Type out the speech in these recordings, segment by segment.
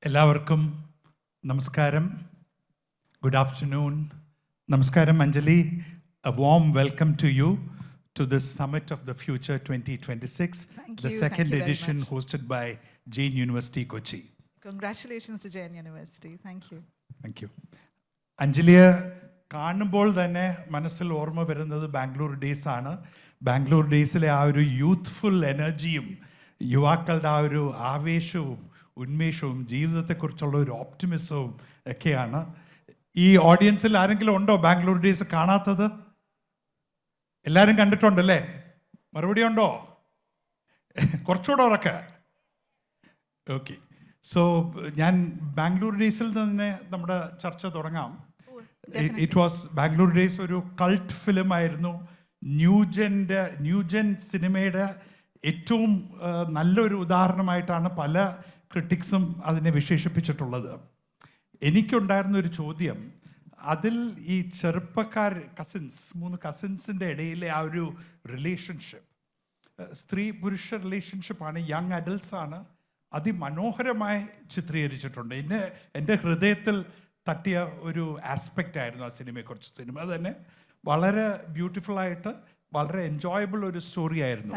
എല്ലാവർക്കും നമസ്കാരം. Good afternoon. Namaskaram Anjali. A warm welcome to you to this Summit of the Future 2026, the second edition hosted by Jain University, Kochi. Congratulations to Jain University. Thank you. Thank you. അഞ്ജലിയെ കാണുമ്പോൾ തന്നെ മനസ്സിൽ ഓർമ്മ വരുന്നത് Bangalore days ആണ്. ബാംഗ്ലൂർ ഡേയ്സിലെ ആ ഒരു youthful എനർജിയും യുവാക്കളുടെ ആ ഒരു ആവേശവും ഉന്മേഷവും ജീവിതത്തെക്കുറിച്ചുള്ള ഒരു ഓപ്റ്റിമിസവും ഒക്കെയാണ്. ഈ ഓഡിയൻസിൽ ആരെങ്കിലും ഉണ്ടോ ബാംഗ്ലൂർ ഡേയ്സ് കാണാത്തത്? എല്ലാവരും കണ്ടിട്ടുണ്ടല്ലേ? മറുപടി ഉണ്ടോ? കുറച്ചുകൂടെ ഉറക്കെ. ഓക്കെ. സോ ഞാൻ ബാംഗ്ലൂർ ഡേയ്സിൽ തന്നെ നമ്മുടെ ചർച്ച തുടങ്ങാം. ഇറ്റ് വാസ് ബാംഗ്ലൂർ ഡേയ്സ് ഒരു കൾട്ട് ഫിലിം ആയിരുന്നു. ന്യൂജൻ സിനിമയുടെ ഏറ്റവും നല്ലൊരു ഉദാഹരണമായിട്ടാണ് പല ക്രിട്ടിക്സും അതിനെ വിശേഷിപ്പിച്ചിട്ടുള്ളത്. എനിക്കുണ്ടായിരുന്ന ഒരു ചോദ്യം, അതിൽ ഈ ചെറുപ്പക്കാർ മൂന്ന് കസിൻസിൻ്റെ ഇടയിലെ ആ ഒരു റിലേഷൻഷിപ്പ്, സ്ത്രീ പുരുഷ റിലേഷൻഷിപ്പാണ്, യങ് അഡൽട്ട്സ് ആണ്, അതിമനോഹരമായി ചിത്രീകരിച്ചിട്ടുണ്ട്. എൻ്റെ ഹൃദയത്തിൽ തട്ടിയ ഒരു ആസ്പെക്റ്റ് ആയിരുന്നു ആ സിനിമയെക്കുറിച്ച്. സിനിമ തന്നെ വളരെ ബ്യൂട്ടിഫുള്ളായിട്ട് വളരെ എൻജോയബിൾ ഒരു സ്റ്റോറി ആയിരുന്നു.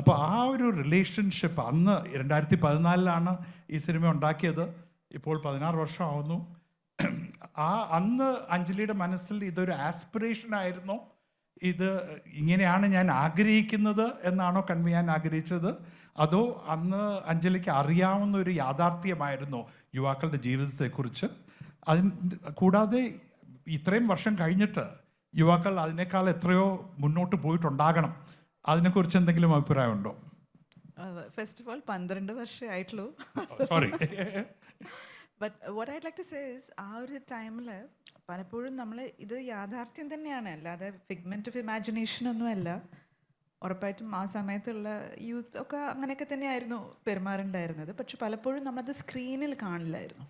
അപ്പോൾ ആ ഒരു റിലേഷൻഷിപ്പ് അന്ന് 2014 ഈ സിനിമ ഉണ്ടാക്കിയത്. ഇപ്പോൾ 16 വർഷമാവുന്നു. അന്ന് അഞ്ജലിയുടെ മനസ്സിൽ ഇതൊരു ആസ്പിറേഷൻ ആയിരുന്നോ, ഇത് ഇങ്ങനെയാണ് ഞാൻ ആഗ്രഹിക്കുന്നത് എന്നാണോ കൺവേ ചെയ്യാൻ ആഗ്രഹിച്ചത്, അതോ അന്ന് അഞ്ജലിക്ക് അറിയാവുന്ന ഒരു യാഥാർത്ഥ്യമായിരുന്നോ യുവാക്കളുടെ ജീവിതത്തെക്കുറിച്ച്? കൂടാതെ ഇത്രയും വർഷം കഴിഞ്ഞിട്ട് യുവാക്കൾ അതിനേക്കാൾ എത്രയോ മുന്നോട്ട് പോയിട്ടുണ്ടാകണം. അതിനെക്കുറിച്ച് എന്തെങ്കിലും അഭിപ്രായമുണ്ടോ? First of all, 12 വർഷമേ ആയിട്ടുള്ളൂ. Sorry. But what I like to say is, ആ ഒരു ടൈമിൽ പലപ്പോഴും നമ്മൾ ഇത് യാഥാർത്ഥ്യം തന്നെയാണ്, അല്ലാതെ ഫിഗ്മെൻറ്റ് ഓഫ് ഇമാജിനേഷൻ ഒന്നുമല്ല. ഉറപ്പായിട്ടും ആ സമയത്തുള്ള യൂത്ത് ഒക്കെ അങ്ങനെയൊക്കെ തന്നെയായിരുന്നു പെരുമാറുണ്ടായിരുന്നത്. പക്ഷെ പലപ്പോഴും നമ്മളത് സ്ക്രീനിൽ കാണില്ലായിരുന്നു.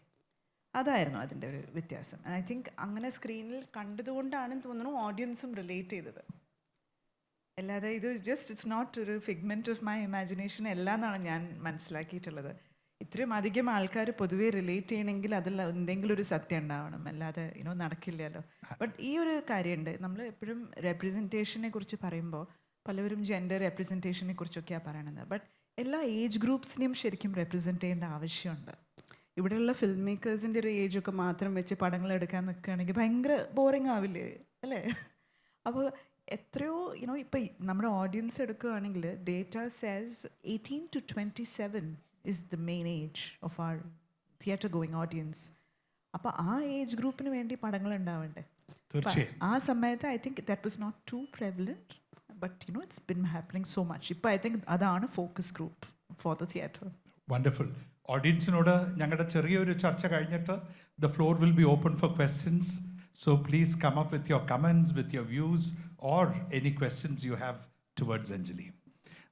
അതായിരുന്നു അതിൻ്റെ ഒരു വ്യത്യാസം. ഐ തിങ്ക് അങ്ങനെ സ്ക്രീനിൽ കണ്ടതുകൊണ്ടാണെന്ന് തോന്നുന്നു ഓഡിയൻസും റിലേറ്റ് ചെയ്തത്. അല്ലാതെ ഇത് ഇറ്റ്സ് നോട്ട് ഒരു ഫിഗ്മെൻറ്റ് ഓഫ് മൈ ഇമാജിനേഷൻ അല്ല എന്നാണ് ഞാൻ മനസ്സിലാക്കിയിട്ടുള്ളത്. ഇത്രയും അധികം ആൾക്കാർ പൊതുവേ റിലേറ്റ് ചെയ്യണമെങ്കിൽ അതിൽ എന്തെങ്കിലും ഒരു സത്യം ഉണ്ടാവണം, അല്ലാതെ നടക്കില്ലല്ലോ. ബട്ട് ഈ ഒരു കാര്യമുണ്ട്, നമ്മൾ എപ്പോഴും റെപ്രസെൻറ്റേഷനെ കുറിച്ച് പറയുമ്പോൾ പലവരും ജെൻഡർ റെപ്രസെൻറ്റേഷനെ കുറിച്ചൊക്കെയാണ് പറയണത്. ബട്ട് എല്ലാ ഏജ് ഗ്രൂപ്പ്സിനെയും ശരിക്കും റെപ്രസെൻറ്റ് ചെയ്യേണ്ട ആവശ്യമുണ്ട്. ഇവിടെയുള്ള ഫിലിം മേക്കേഴ്സിൻ്റെ ഒരു ഏജൊക്കെ മാത്രം വെച്ച് പടങ്ങൾ എടുക്കാൻ നിൽക്കുകയാണെങ്കിൽ ഭയങ്കര ബോറിങ് ആവില്ലേ, അല്ലേ? അപ്പോൾ എത്രയോ ഇപ്പം നമ്മുടെ ഓഡിയൻസ് എടുക്കുകയാണെങ്കിൽ data says 18 to 27 is the main age of our theatre going audience. അപ്പോൾ ആ ഏജ് ഗ്രൂപ്പിന് വേണ്ടി പടങ്ങൾ ഉണ്ടാവണ്ടേ? ആ സമയത്ത് I think that was not too prevalent, but it's been happening so much. ഇപ്പോൾ ഐ തിങ്ക് അതാണ് focus group for the theatre. Wonderful. ഓഡിയൻസിനോട് ഞങ്ങളുടെ ചെറിയൊരു ചർച്ച കഴിഞ്ഞിട്ട് the floor will be open for questions. So please come up with your comments, with your views or any questions you have towards Anjali.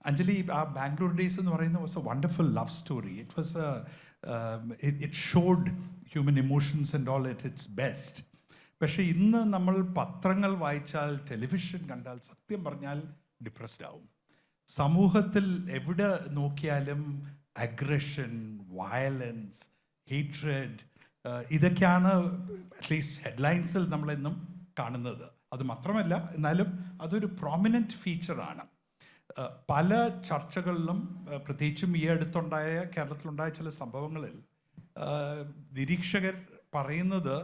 Anjali, ആ Bangalore Days എന്ന് പറയുന്നത് was a wonderful love story. It was it showed human emotions and all at its best. പക്ഷേ ഇന്ന് നമ്മൾ പത്രങ്ങൾ വായിച്ചാൽ, television കണ്ടാൽ സത്യം പറഞ്ഞാൽ ഡിപ്രസ്ഡ് ആവും. സമൂഹത്തിൽ എവിടെ നോക്കിയാലും അഗ്രഷൻ, വയലൻസ്, ഹേറ്റ്രഡ്, ഇതൊക്കെയാണ് അറ്റ്ലീസ്റ്റ് ഹെഡ്ലൈൻസിൽ നമ്മളെന്നും കാണുന്നത്. അത് മാത്രമല്ല, എന്നാലും അതൊരു പ്രോമിനൻറ്റ് ഫീച്ചറാണ്. പല ചർച്ചകളിലും, പ്രത്യേകിച്ചും ഈ അടുത്തുണ്ടായ കേരളത്തിലുണ്ടായ ചില സംഭവങ്ങളിൽ നിരീക്ഷകർ പറയുന്നത്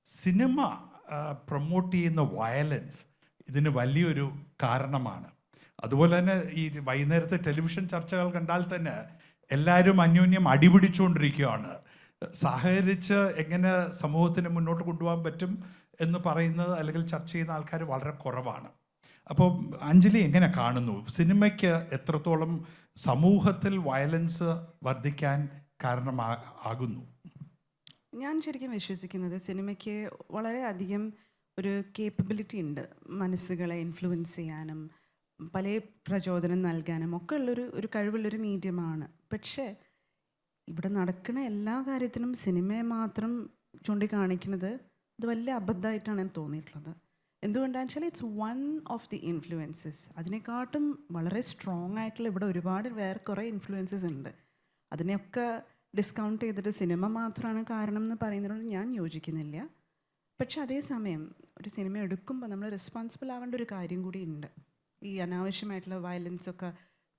സിനിമ പ്രൊമോട്ട് ചെയ്യുന്ന വയലൻസ് ഇതിന് വലിയൊരു കാരണമാണ്. അതുപോലെ തന്നെ ഈ വൈകുന്നേരത്തെ ടെലിവിഷൻ ചർച്ചകൾ കണ്ടാൽ തന്നെ എല്ലാവരും അന്യോന്യം അടിപിടിച്ചുകൊണ്ടിരിക്കുകയാണ്. സഹകരിച്ച് എങ്ങനെ സമൂഹത്തിന് മുന്നോട്ട് കൊണ്ടുപോകാൻ പറ്റും എന്ന് പറയുന്നത് അല്ലെങ്കിൽ ചർച്ച ചെയ്യുന്ന ആൾക്കാർ വളരെ കുറവാണ്. അപ്പോൾ അഞ്ജലി എങ്ങനെ കാണുന്നു, സിനിമയ്ക്ക് എത്രത്തോളം സമൂഹത്തിൽ വയലൻസ് വർദ്ധിക്കാൻ കാരണമാകുന്നു? ഞാൻ ശരിക്കും വിശ്വസിക്കുന്നത് സിനിമയ്ക്ക് വളരെയധികം ഒരു കേപ്പബിലിറ്റി ഉണ്ട്, മനസ്സുകളെ ഇൻഫ്ലുവൻസ് ചെയ്യാനും പല പ്രചോദനം നൽകാനും ഒക്കെ ഉള്ളൊരു കഴിവുള്ളൊരു മീഡിയമാണ്. പക്ഷേ ഇവിടെ നടക്കുന്ന എല്ലാ കാര്യത്തിനും സിനിമയെ മാത്രം ചൂണ്ടിക്കാണിക്കുന്നത് അത് വലിയ അബദ്ധമായിട്ടാണ് എനിക്ക് തോന്നിയിട്ടുള്ളത്. എന്തുകൊണ്ടാണെന്ന് വെച്ചാൽ it's one of the influences. അതിനെക്കാട്ടും വളരെ സ്ട്രോങ് ആയിട്ടുള്ള ഇവിടെ ഒരുപാട് വേറെ കുറേ ഇൻഫ്ലുവൻസസ് ഉണ്ട്. അതിനെയൊക്കെ ഡിസ്കൗണ്ട് ചെയ്തിട്ട് സിനിമ മാത്രമാണ് കാരണം എന്ന് പറയുന്നതിനോട് ഞാൻ യോജിക്കുന്നില്ല. പക്ഷെ അതേസമയം ഒരു സിനിമ എടുക്കുമ്പോൾ നമ്മൾ റെസ്പോൺസിബിൾ ആവേണ്ട ഒരു കാര്യം കൂടി ഉണ്ട്. ഈ അനാവശ്യമായിട്ടുള്ള വയലൻസൊക്കെ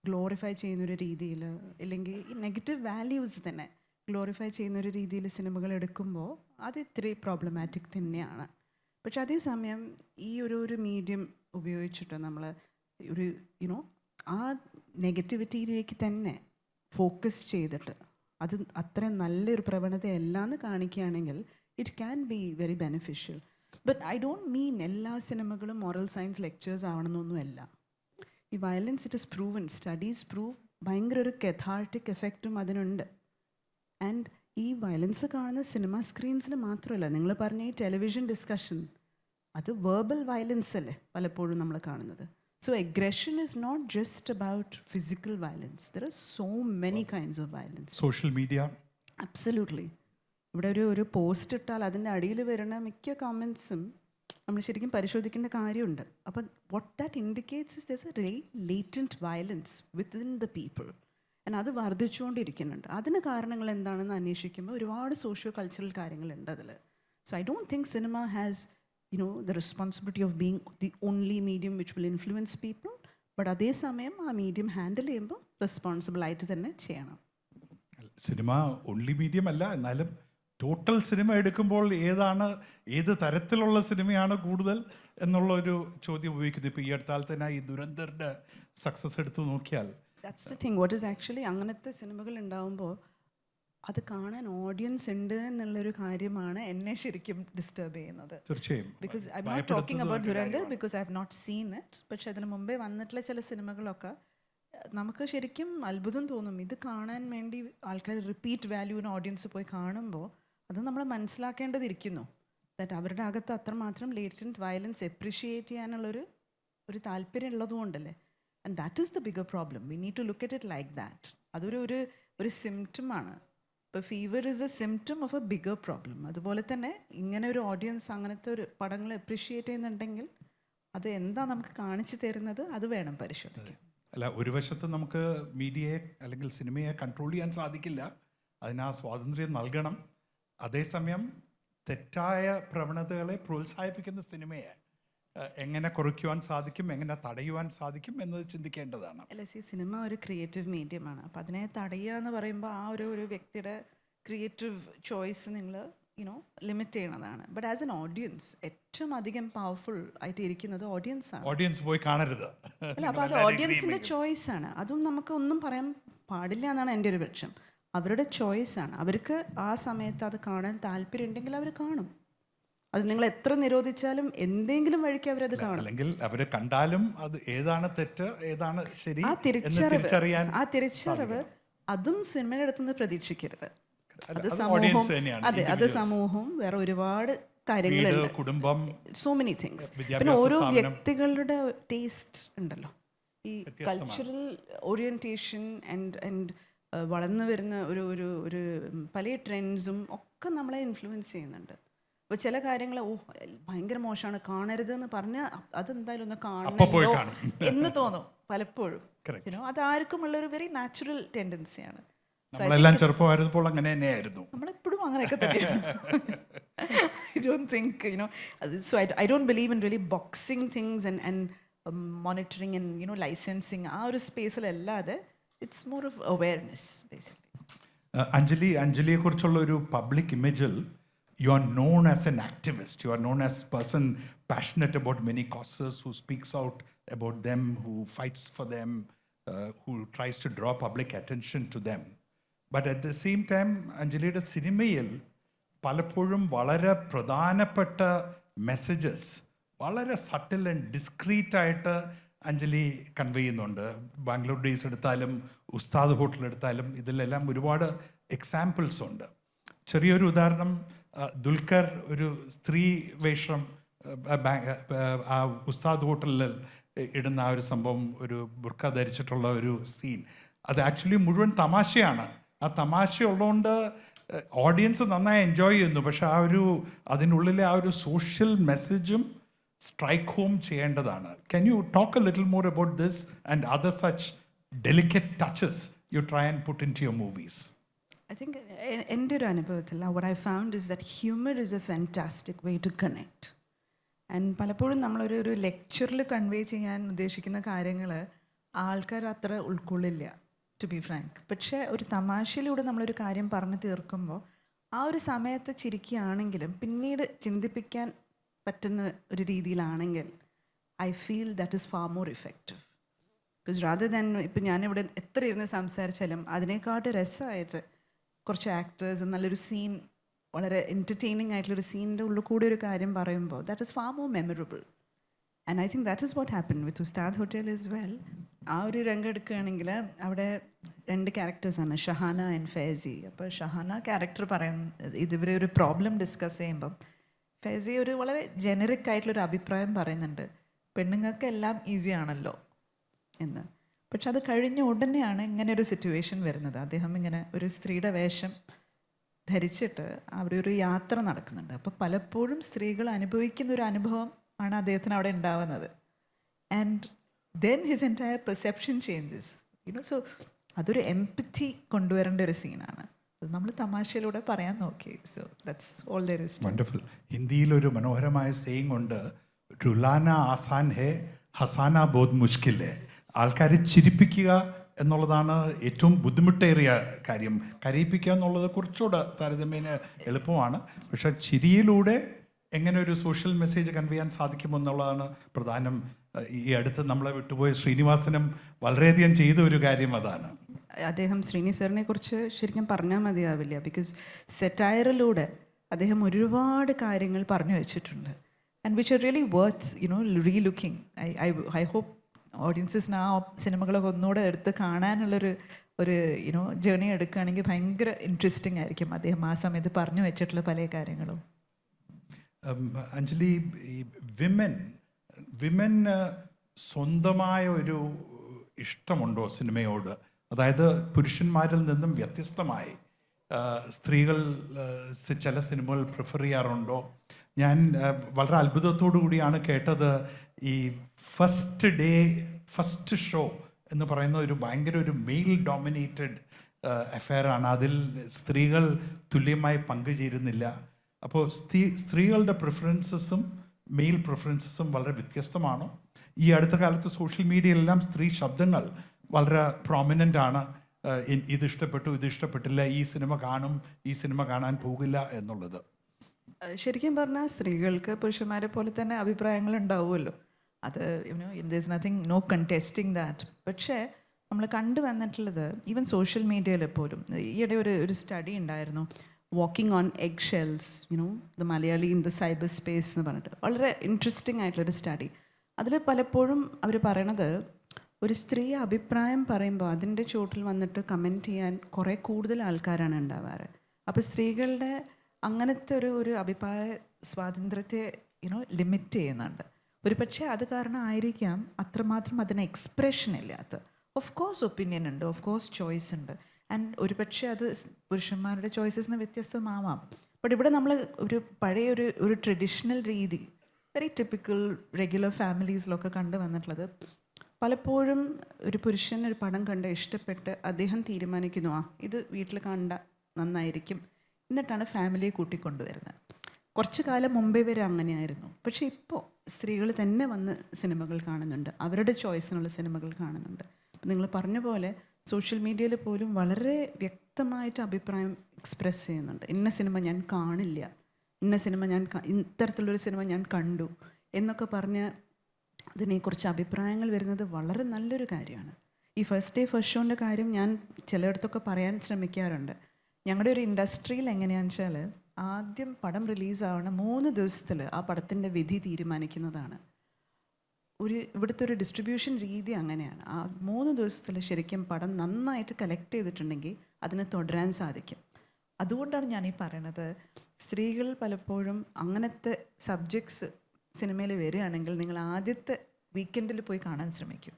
ഗ്ലോറിഫൈ ചെയ്യുന്നൊരു രീതിയിൽ, ഇല്ലെങ്കിൽ ഈ നെഗറ്റീവ് വാല്യൂസ് തന്നെ ഗ്ലോറിഫൈ ചെയ്യുന്നൊരു രീതിയിൽ സിനിമകൾ എടുക്കുമ്പോൾ അത് ഇത്തിരി പ്രോബ്ലമാറ്റിക് തന്നെയാണ്. പക്ഷെ അതേസമയം ഈ ഒരു മീഡിയം ഉപയോഗിച്ചിട്ട് നമ്മൾ ഒരു ആ നെഗറ്റിവിറ്റിയിലേക്ക് തന്നെ ഫോക്കസ് ചെയ്തിട്ട് അത് അത്ര നല്ലൊരു പ്രവണതയല്ല എന്ന് കാണിക്കുകയാണെങ്കിൽ it can be very beneficial. But I don't mean എല്ലാ സിനിമകളും മോറൽ സയൻസ് ലെക്ചേഴ്സ് ആവണമെന്നൊന്നുമല്ല. ഈ violence it is proven, studies prove ഭയങ്കര ഒരു കെഥാർട്ടിക് എഫക്റ്റും അതിനുണ്ട്. ആൻഡ് ഈ വയലൻസ് കാണുന്ന സിനിമ സ്ക്രീൻസിൽ മാത്രമല്ല, നിങ്ങൾ പറഞ്ഞ ഈ ടെലിവിഷൻ ഡിസ്കഷൻ അത് വേർബൽ വയലൻസ് അല്ലേ പലപ്പോഴും നമ്മൾ കാണുന്നത്. So aggression is not just about physical violence. There are so many kinds of violence. Social media. Absolutely. ഇവിടെ ഒരു പോസ്റ്റ് ഇട്ടാൽ അതിൻ്റെ അടിയിൽ വരുന്ന മിക്ക കമൻസും നമ്മൾ ശരിക്കും പരിശോധിക്കേണ്ട കാര്യമുണ്ട്. അപ്പം what that indicates is there's a very latent violence within the people. And അത് വർദ്ധിച്ചുകൊണ്ടിരിക്കുന്നുണ്ട്. അതിന് കാരണങ്ങൾ എന്താണെന്ന് അന്വേഷിക്കുമ്പോൾ ഒരുപാട് സോഷ്യോ കൾച്ചറൽ കാര്യങ്ങളുണ്ട് അതിൽ. So I don't think cinema has the responsibility of being the only medium which will influence people, but അതേ സമയം ആ മീഡിയം ഹാൻഡിൽ ചെയ്യുമ്പോൾ റെസ്പോൺസിബിൾ ആയിട്ട് തന്നെ ചെയ്യണം. സിനിമ ഓൺലി മീഡിയം അല്ല, എന്നാലും ടോട്ടൽ സിനിമ എടുക്കുമ്പോൾ ഏത് തരത്തിലുള്ള സിനിമയാണ് കൂടുതൽ എന്നുള്ള ഒരു ചോദ്യം ഉപയോഗിക്കുന്നത്. ഇപ്പോൾ ഈ അടുത്താൽ തന്നെ ഈ ദുരന്തരുടെ സക്സസ് എടുത്ത് നോക്കിയാൽ that's the thing. What is actually അങ്ങനത്തെ സിനിമകൾ ഉണ്ടാകുമ്പോൾ അത് കാണാൻ ഓഡിയൻസ് ഉണ്ട് എന്നുള്ളൊരു കാര്യമാണ് എന്നെ ശരിക്കും ഡിസ്റ്റർബ് ചെയ്യുന്നത്. തീർച്ചയായും. Because I'm not talking about Dhurandhar because I have not seen it. പക്ഷെ അതിന് മുമ്പേ വന്നിട്ടുള്ള ചില സിനിമകളൊക്കെ നമുക്ക് ശരിക്കും അത്ഭുതം തോന്നും. ഇത് കാണാൻ വേണ്ടി ആൾക്കാർ റിപ്പീറ്റ് വാല്യൂവിന് ഓഡിയൻസ് പോയി കാണുമ്പോൾ അത് നമ്മൾ മനസ്സിലാക്കേണ്ടതിരിക്കുന്നു. ദാറ്റ് അവരുടെ അകത്ത് അത്രമാത്രം ലേറ്റൻറ്റ് വയലൻസ് എപ്രിഷിയേറ്റ് ചെയ്യാനുള്ളൊരു താല്പര്യം ഉള്ളതുകൊണ്ടല്ലേ. And that is the bigger problem. We need to look at it like that. അതൊരു സിംറ്റമാണ്. ഇപ്പോൾ fever is a symptom of a bigger problem. അതുപോലെ തന്നെ ഇങ്ങനെ ഒരു ഓഡിയൻസ് അങ്ങനത്തെ ഒരു പടങ്ങൾ അപ്രീഷിയേറ്റ് ചെയ്യുന്നുണ്ടെങ്കിൽ അത് എന്താ നമുക്ക് കാണിച്ചു തരുന്നത്, അത് വേണം പരിശോധിക്കാൻ. അല്ല, ഒരു വശത്ത് നമുക്ക് മീഡിയയെ അല്ലെങ്കിൽ സിനിമയെ കൺട്രോൾ ചെയ്യാൻ സാധിക്കില്ല, അതിന് ആ സ്വാതന്ത്ര്യം നൽകണം. അതേസമയം തെറ്റായ പ്രവണതകളെ പ്രോത്സാഹിപ്പിക്കുന്ന സിനിമയെ എങ്ങനെ കുറയ്ക്കുവാൻ സാധിക്കും, എങ്ങനെ തടയുവാൻ സാധിക്കും എന്നത് ചിന്തിക്കേണ്ടതാണ്. അല്ല, സിനിമ ഒരു ക്രിയേറ്റീവ് മീഡിയമാണ്. അപ്പം അതിനെ തടയുക എന്ന് പറയുമ്പോൾ ആ ഒരു വ്യക്തിയുടെ ക്രിയേറ്റീവ് ചോയ്സ് നിങ്ങൾ ലിമിറ്റ് ചെയ്യണതാണ്. ബട്ട് ആസ് എൻ ഓഡിയൻസ് ഏറ്റവും അധികം പവർഫുൾ ആയിട്ട് ഇരിക്കുന്നത് ഓഡിയൻസ് ആണ്. ഓഡിയൻസ് പോയി കാണരുത്. അല്ല, അപ്പോൾ അത് ഓഡിയൻസിൻ്റെ ചോയ്സ് ആണ്. അതും നമുക്ക് ഒന്നും പറയാൻ പാടില്ല എന്നാണ് എൻ്റെ ഒരു പക്ഷം. അവരുടെ ചോയ്സ് ആണ്. അവർക്ക് ആ സമയത്ത് അത് കാണാൻ താല്പര്യം ഉണ്ടെങ്കിൽ അവർ കാണും. അത് നിങ്ങൾ എത്ര നിരോധിച്ചാലും എന്തെങ്കിലും വഴിക്ക് അവരത് കാണും. അല്ലെങ്കിൽ അവരെ കണ്ടാലും അത് ഏതാണ് തെറ്റ് ഏതാണ് ശരി ആ തിരിച്ചറിവ് അതും സിനിമയുടെ അടുത്തുനിന്ന് പ്രതീക്ഷിക്കരുത്. അത് സമൂഹവും വേറെ ഒരുപാട് കാര്യങ്ങളുണ്ട്, കുടുംബം, സോ മെനി തിങ്സ്. പിന്നെ ഓരോ വ്യക്തികളുടെ ടേസ്റ്റ് ഉണ്ടല്ലോ, ഈ കൾച്ചറൽ ഓറിയന്റേഷൻ ആൻഡ് വളർന്നു വരുന്ന ഒരു പല ട്രെൻഡ്സും ഒക്കെ നമ്മളെ ഇൻഫ്ലുവൻസ് ചെയ്യുന്നുണ്ട്. അപ്പോൾ ചില കാര്യങ്ങൾ ഭയങ്കര മോശമാണ് കാണരുത് എന്ന് പറഞ്ഞാൽ അതെന്തായാലും ഒന്ന് കാണണമല്ലോ എന്ന് തോന്നും പലപ്പോഴും. അതാർക്കും ഉള്ള ഒരു വെരി നാച്ചുറൽ ടെൻഡൻസിയാണ്. നമ്മളെല്ലാം ചെറുപ്പമായിരുന്നപ്പോൾ അങ്ങനെ തന്നെയായിരുന്നു. നമ്മളെപ്പോഴും അങ്ങനെയൊക്കെ തന്നെയാണ്. I don't think, so I don't believe in really boxing things and monitoring and licensing. ആ ഒരു സ്പേസിലല്ലാതെ it's more of awareness basically. അഞ്ജലിയെ കുറിച്ചുള്ള ഒരു public ഇമേജിൽ you are known as an activist, you are known as a person passionate about many causes, who speaks out about them, who fights for them, who tries to draw public attention to them. But at the same time, അഞ്ജലിയുടെ സിനിമയിൽ പലപ്പോഴും വളരെ പ്രധാനപ്പെട്ട messages വളരെ subtle and discrete ആയിട്ട് Anjali convey ചെയ്യുന്നുണ്ട്. Bangalore days എടുത്താലും ഉസ്താദ് hotel എടുത്താലും ഇതിലെല്ലാം ഒരുപാട് എക്സാമ്പിൾസ് ഉണ്ട്. ചെറിയൊരു ഉദാഹരണം, ദുൽഖർ ഒരു സ്ത്രീ വേഷം ആ ഉസ്താദ് ഹോട്ടലിൽ ഇടുന്ന ആ ഒരു സംഭവം, ഒരു ബുർക്ക ധരിച്ചിട്ടുള്ള ഒരു സീൻ, അത് ആക്ച്വലി മുഴുവൻ തമാശയാണ്. ആ തമാശ ഉള്ളതുകൊണ്ട് ഓഡിയൻസ് നന്നായി എൻജോയ് ചെയ്യുന്നു. പക്ഷെ അതിനുള്ളിലെ ആ ഒരു സോഷ്യൽ മെസ്സേജും സ്ട്രൈക്ക് ഹോം ചെയ്യേണ്ടതാണ്. Can you talk a little more about this and other such delicate touches you try and put into your movies? I think എൻ്റെ ഒരു അനുഭവത്തിൽ what I found is that humor is a fantastic way to connect. And പലപ്പോഴും നമ്മളൊരു ലെക്ചറിൽ convey ചെയ്യാൻ ഉദ്ദേശിക്കുന്ന കാര്യങ്ങൾ ആൾക്കാർ അത്ര ഉൾക്കൊള്ളില്ല, ടു ബി ഫ്രാങ്ക്. പക്ഷേ ഒരു തമാശയിലൂടെ നമ്മളൊരു കാര്യം പറഞ്ഞു തീർക്കുമ്പോൾ ആ ഒരു സമയത്ത് ചിരിക്കുകയാണെങ്കിലും പിന്നീട് ചിന്തിപ്പിക്കാൻ പറ്റുന്ന ഒരു രീതിയിലാണെങ്കിൽ I feel that is far more effective. Because rather than ഇപ്പം ഞാനിവിടെ എത്ര ഇരുന്ന് സംസാരിച്ചാലും അതിനേക്കാട്ട് രസമായിട്ട് കുറച്ച് ആക്ടേഴ്സ് നല്ലൊരു സീൻ, വളരെ എൻ്റർടൈനിങ് ആയിട്ടുള്ളൊരു സീനിൻ്റെ ഉള്ളിൽ കൂടി ഒരു കാര്യം പറയുമ്പോൾ that is far more memorable. And I think that is what happen വിത്ത് ഉസ്താദ് ഹോട്ടൽ ഇസ് വെൽ. ആ ഒരു രംഗം എടുക്കുകയാണെങ്കിൽ അവിടെ 2 ക്യാരക്ടേഴ്സാണ്, ഷഹാന ആൻഡ് ഫൈസി. അപ്പോൾ ഷഹാന ക്യാരക്ടർ ഇവരെ ഒരു പ്രോബ്ലം ഡിസ്കസ് ചെയ്യുമ്പം ഫൈസി ഒരു വളരെ ജനറിക് ആയിട്ടുള്ളൊരു അഭിപ്രായം പറയുന്നുണ്ട്, പെണ്ണുങ്ങൾക്ക് എല്ലാം ഈസി ആണല്ലോ എന്ന്. പക്ഷെ അത് കഴിഞ്ഞ ഉടനെയാണ് ഇങ്ങനെ ഒരു സിറ്റുവേഷൻ വരുന്നത്. അദ്ദേഹം ഇങ്ങനെ ഒരു സ്ത്രീയുടെ വേഷം ധരിച്ചിട്ട് അവിടെ ഒരു യാത്ര നടക്കുന്നുണ്ട്. അപ്പോൾ പലപ്പോഴും സ്ത്രീകൾ അനുഭവിക്കുന്ന ഒരു അനുഭവം ആണ് അദ്ദേഹത്തിന് അവിടെ ഉണ്ടാവുന്നത്. And then his entire perception changes, so അതൊരു എംപത്തി കൊണ്ടുവരേണ്ട ഒരു സീനാണ്. അത് നമ്മൾ തമാശയിലൂടെ പറയാൻ നോക്കി. So that's all there is. Wonderful. ഹിന്ദിയിലൊരു മനോഹരമായ സെയിങ് ഉണ്ട്, രുലാന ആസാൻ ഹേ ഹസാന ബോധ് മുഷ്കിൽ ഹേ. ആൾക്കാരെ ചിരിപ്പിക്കുക എന്നുള്ളതാണ് ഏറ്റവും ബുദ്ധിമുട്ടേറിയ കാര്യം. കരയിപ്പിക്കുക എന്നുള്ളത് കുറച്ചുകൂടെ താരതമ്യേന എളുപ്പമാണ്. പക്ഷെ ചിരിയിലൂടെ എങ്ങനെ ഒരു സോഷ്യൽ മെസ്സേജ് കൺവേ ചെയ്യാൻ സാധിക്കുമെന്നുള്ളതാണ് പ്രധാനം. ഈ അടുത്ത് നമ്മളെ വിട്ടുപോയ ശ്രീനിവാസനും വളരെയധികം ചെയ്ത ഒരു കാര്യം അതാണ്. അദ്ദേഹം ശ്രീനി സാറിനെ കുറിച്ച് ശരിക്കും പറഞ്ഞാൽ മതിയാവില്ല. ബിക്കോസ് സെറ്റയറിലൂടെ അദ്ദേഹം ഒരുപാട് കാര്യങ്ങൾ പറഞ്ഞു വെച്ചിട്ടുണ്ട്. And which are really worth relooking. I hope ഓഡിയൻസിന് ആ സിനിമകളൊക്കെ ഒന്നുകൂടെ എടുത്ത് കാണാനുള്ളൊരു ജേണി എടുക്കുകയാണെങ്കിൽ ഭയങ്കര ഇൻട്രസ്റ്റിംഗ് ആയിരിക്കും അദ്ദേഹം ആ സമയത്ത് പറഞ്ഞു വെച്ചിട്ടുള്ള പല കാര്യങ്ങളും. അഞ്ജലി, ഈ വിമൻ സ്വന്തമായ ഒരു ഇഷ്ടമുണ്ടോ സിനിമയോട്? അതായത് പുരുഷന്മാരിൽ നിന്നും വ്യത്യസ്തമായി സ്ത്രീകൾ ചില സിനിമകൾ പ്രിഫർ ചെയ്യാറുണ്ടോ? ഞാൻ വളരെ അത്ഭുതത്തോടു കൂടിയാണ് കേട്ടത്, ഈ ഫസ്റ്റ് ഷോ എന്ന് പറയുന്ന ഒരു ഭയങ്കര ഒരു മെയിൽ ഡോമിനേറ്റഡ് അഫെയറാണ്. അതിൽ സ്ത്രീകൾ തുല്യമായി പങ്കുചേരുന്നില്ല. അപ്പോൾ സ്ത്രീകളുടെ പ്രിഫറൻസസും മെയിൽ പ്രിഫറൻസസും വളരെ വ്യത്യസ്തമാണോ? ഈ അടുത്ത കാലത്ത് സോഷ്യൽ മീഡിയയിലെല്ലാം സ്ത്രീ ശബ്ദങ്ങൾ വളരെ പ്രോമിനൻ്റ് ആണ്. ഇത് ഇഷ്ടപ്പെട്ടു, ഇത് ഇഷ്ടപ്പെട്ടില്ല, ഈ സിനിമ കാണും, ഈ സിനിമ കാണാൻ പോകില്ല എന്നുള്ളത്. ശരിക്കും പറഞ്ഞാൽ സ്ത്രീകൾക്ക് പുരുഷന്മാരെ പോലെ തന്നെ അഭിപ്രായങ്ങൾ ഉണ്ടാവുമല്ലോ. അത് there is nothing, no contesting that. പക്ഷേ നമ്മൾ കണ്ടുവന്നിട്ടുള്ളത് ഈവൻ സോഷ്യൽ മീഡിയയിൽ പോലും ഈയിടെ ഒരു സ്റ്റഡി ഉണ്ടായിരുന്നു, walking on egg shells, the Malayali in the cyber space എന്ന് പറഞ്ഞിട്ട് വളരെ ഇൻട്രസ്റ്റിംഗ് ആയിട്ടുള്ളൊരു സ്റ്റഡി. അതിൽ പലപ്പോഴും അവർ പറയണത്, ഒരു സ്ത്രീ അഭിപ്രായം പറയുമ്പോൾ അതിൻ്റെ ചോട്ടിൽ വന്നിട്ട് കമൻറ്റ് ചെയ്യാൻ കുറേ കൂടുതൽ ആൾക്കാരാണ് ഉണ്ടാവാറ്. അപ്പോൾ സ്ത്രീകളുടെ അങ്ങനത്തെ ഒരു അഭിപ്രായ സ്വാതന്ത്ര്യത്തെ ലിമിറ്റ് ചെയ്യുന്നുണ്ട്. ഒരു പക്ഷേ അത് കാരണം ആയിരിക്കാം അത്രമാത്രം അതിന് എക്സ്പ്രഷൻ ഇല്ലാത്ത. ഓഫ് കോഴ്സ് ഒപ്പീനിയൻ ഉണ്ട്, ഓഫ് കോഴ്സ് ചോയ്സ് ഉണ്ട്. ആൻഡ് ഒരു പക്ഷേ അത് പുരുഷന്മാരുടെ ചോയ്സസിന് വ്യത്യസ്തമാവാം. ബട്ട് ഇവിടെ നമ്മൾ ഒരു പഴയ ഒരു ട്രഡീഷണൽ രീതി, വെരി ടിപ്പിക്കൽ റെഗുലർ ഫാമിലീസിലൊക്കെ കണ്ടു വന്നിട്ടുള്ളത്, പലപ്പോഴും ഒരു പുരുഷൻ ഒരു പടം കണ്ട് ഇഷ്ടപ്പെട്ട് അദ്ദേഹം തീരുമാനിക്കുന്നു, ഇത് വീട്ടിൽ കണ്ട നന്നായിരിക്കും, എന്നിട്ടാണ് ഫാമിലിയെ കൂട്ടിക്കൊണ്ടുവരുന്നത്. കുറച്ച് കാലം മുമ്പേ വരെ അങ്ങനെയായിരുന്നു. പക്ഷേ ഇപ്പോൾ സ്ത്രീകൾ തന്നെ വന്ന് സിനിമകൾ കാണുന്നുണ്ട്, അവരുടെ ചോയ്സിനുള്ള സിനിമകൾ കാണുന്നുണ്ട്. നിങ്ങൾ പറഞ്ഞ പോലെ സോഷ്യൽ മീഡിയയിൽ പോലും വളരെ വ്യക്തമായിട്ട് അഭിപ്രായം എക്സ്പ്രസ് ചെയ്യുന്നുണ്ട്. ഇന്ന സിനിമ ഞാൻ കാണില്ല, ഇന്ന സിനിമ ഇത്തരത്തിലുള്ളൊരു സിനിമ ഞാൻ കണ്ടു എന്നൊക്കെ പറഞ്ഞ് അതിനെക്കുറിച്ച് അഭിപ്രായങ്ങൾ വരുന്നത് വളരെ നല്ലൊരു കാര്യമാണ്. ഈ ഫസ്റ്റ് ഡേ ഫസ്റ്റ് ഷോൻ്റെ കാര്യം ഞാൻ ചിലയിടത്തൊക്കെ പറയാൻ ശ്രമിക്കാറുണ്ട്. ഞങ്ങളുടെ ഒരു ഇൻഡസ്ട്രിയിൽ എങ്ങനെയാണെന്ന് വെച്ചാൽ, ആദ്യം പടം റിലീസാവണ 3 ദിവസത്തിൽ ആ പടത്തിൻ്റെ വിധി തീരുമാനിക്കുന്നതാണ്. ഇവിടുത്തെ ഒരു ഡിസ്ട്രിബ്യൂഷൻ രീതി അങ്ങനെയാണ്. ആ 3 ദിവസത്തിൽ ശരിക്കും പടം നന്നായിട്ട് കളക്ട് ചെയ്തിട്ടുണ്ടെങ്കിൽ അതിന് തുടരാൻ സാധിക്കും. അതുകൊണ്ടാണ് ഞാനീ പറയണത്, സ്ത്രീകൾ പലപ്പോഴും അങ്ങനത്തെ സബ്ജക്ട്സ് സിനിമയിൽ വരികയാണെങ്കിൽ നിങ്ങൾ ആദ്യത്തെ വീക്കെൻഡിൽ പോയി കാണാൻ ശ്രമിക്കും.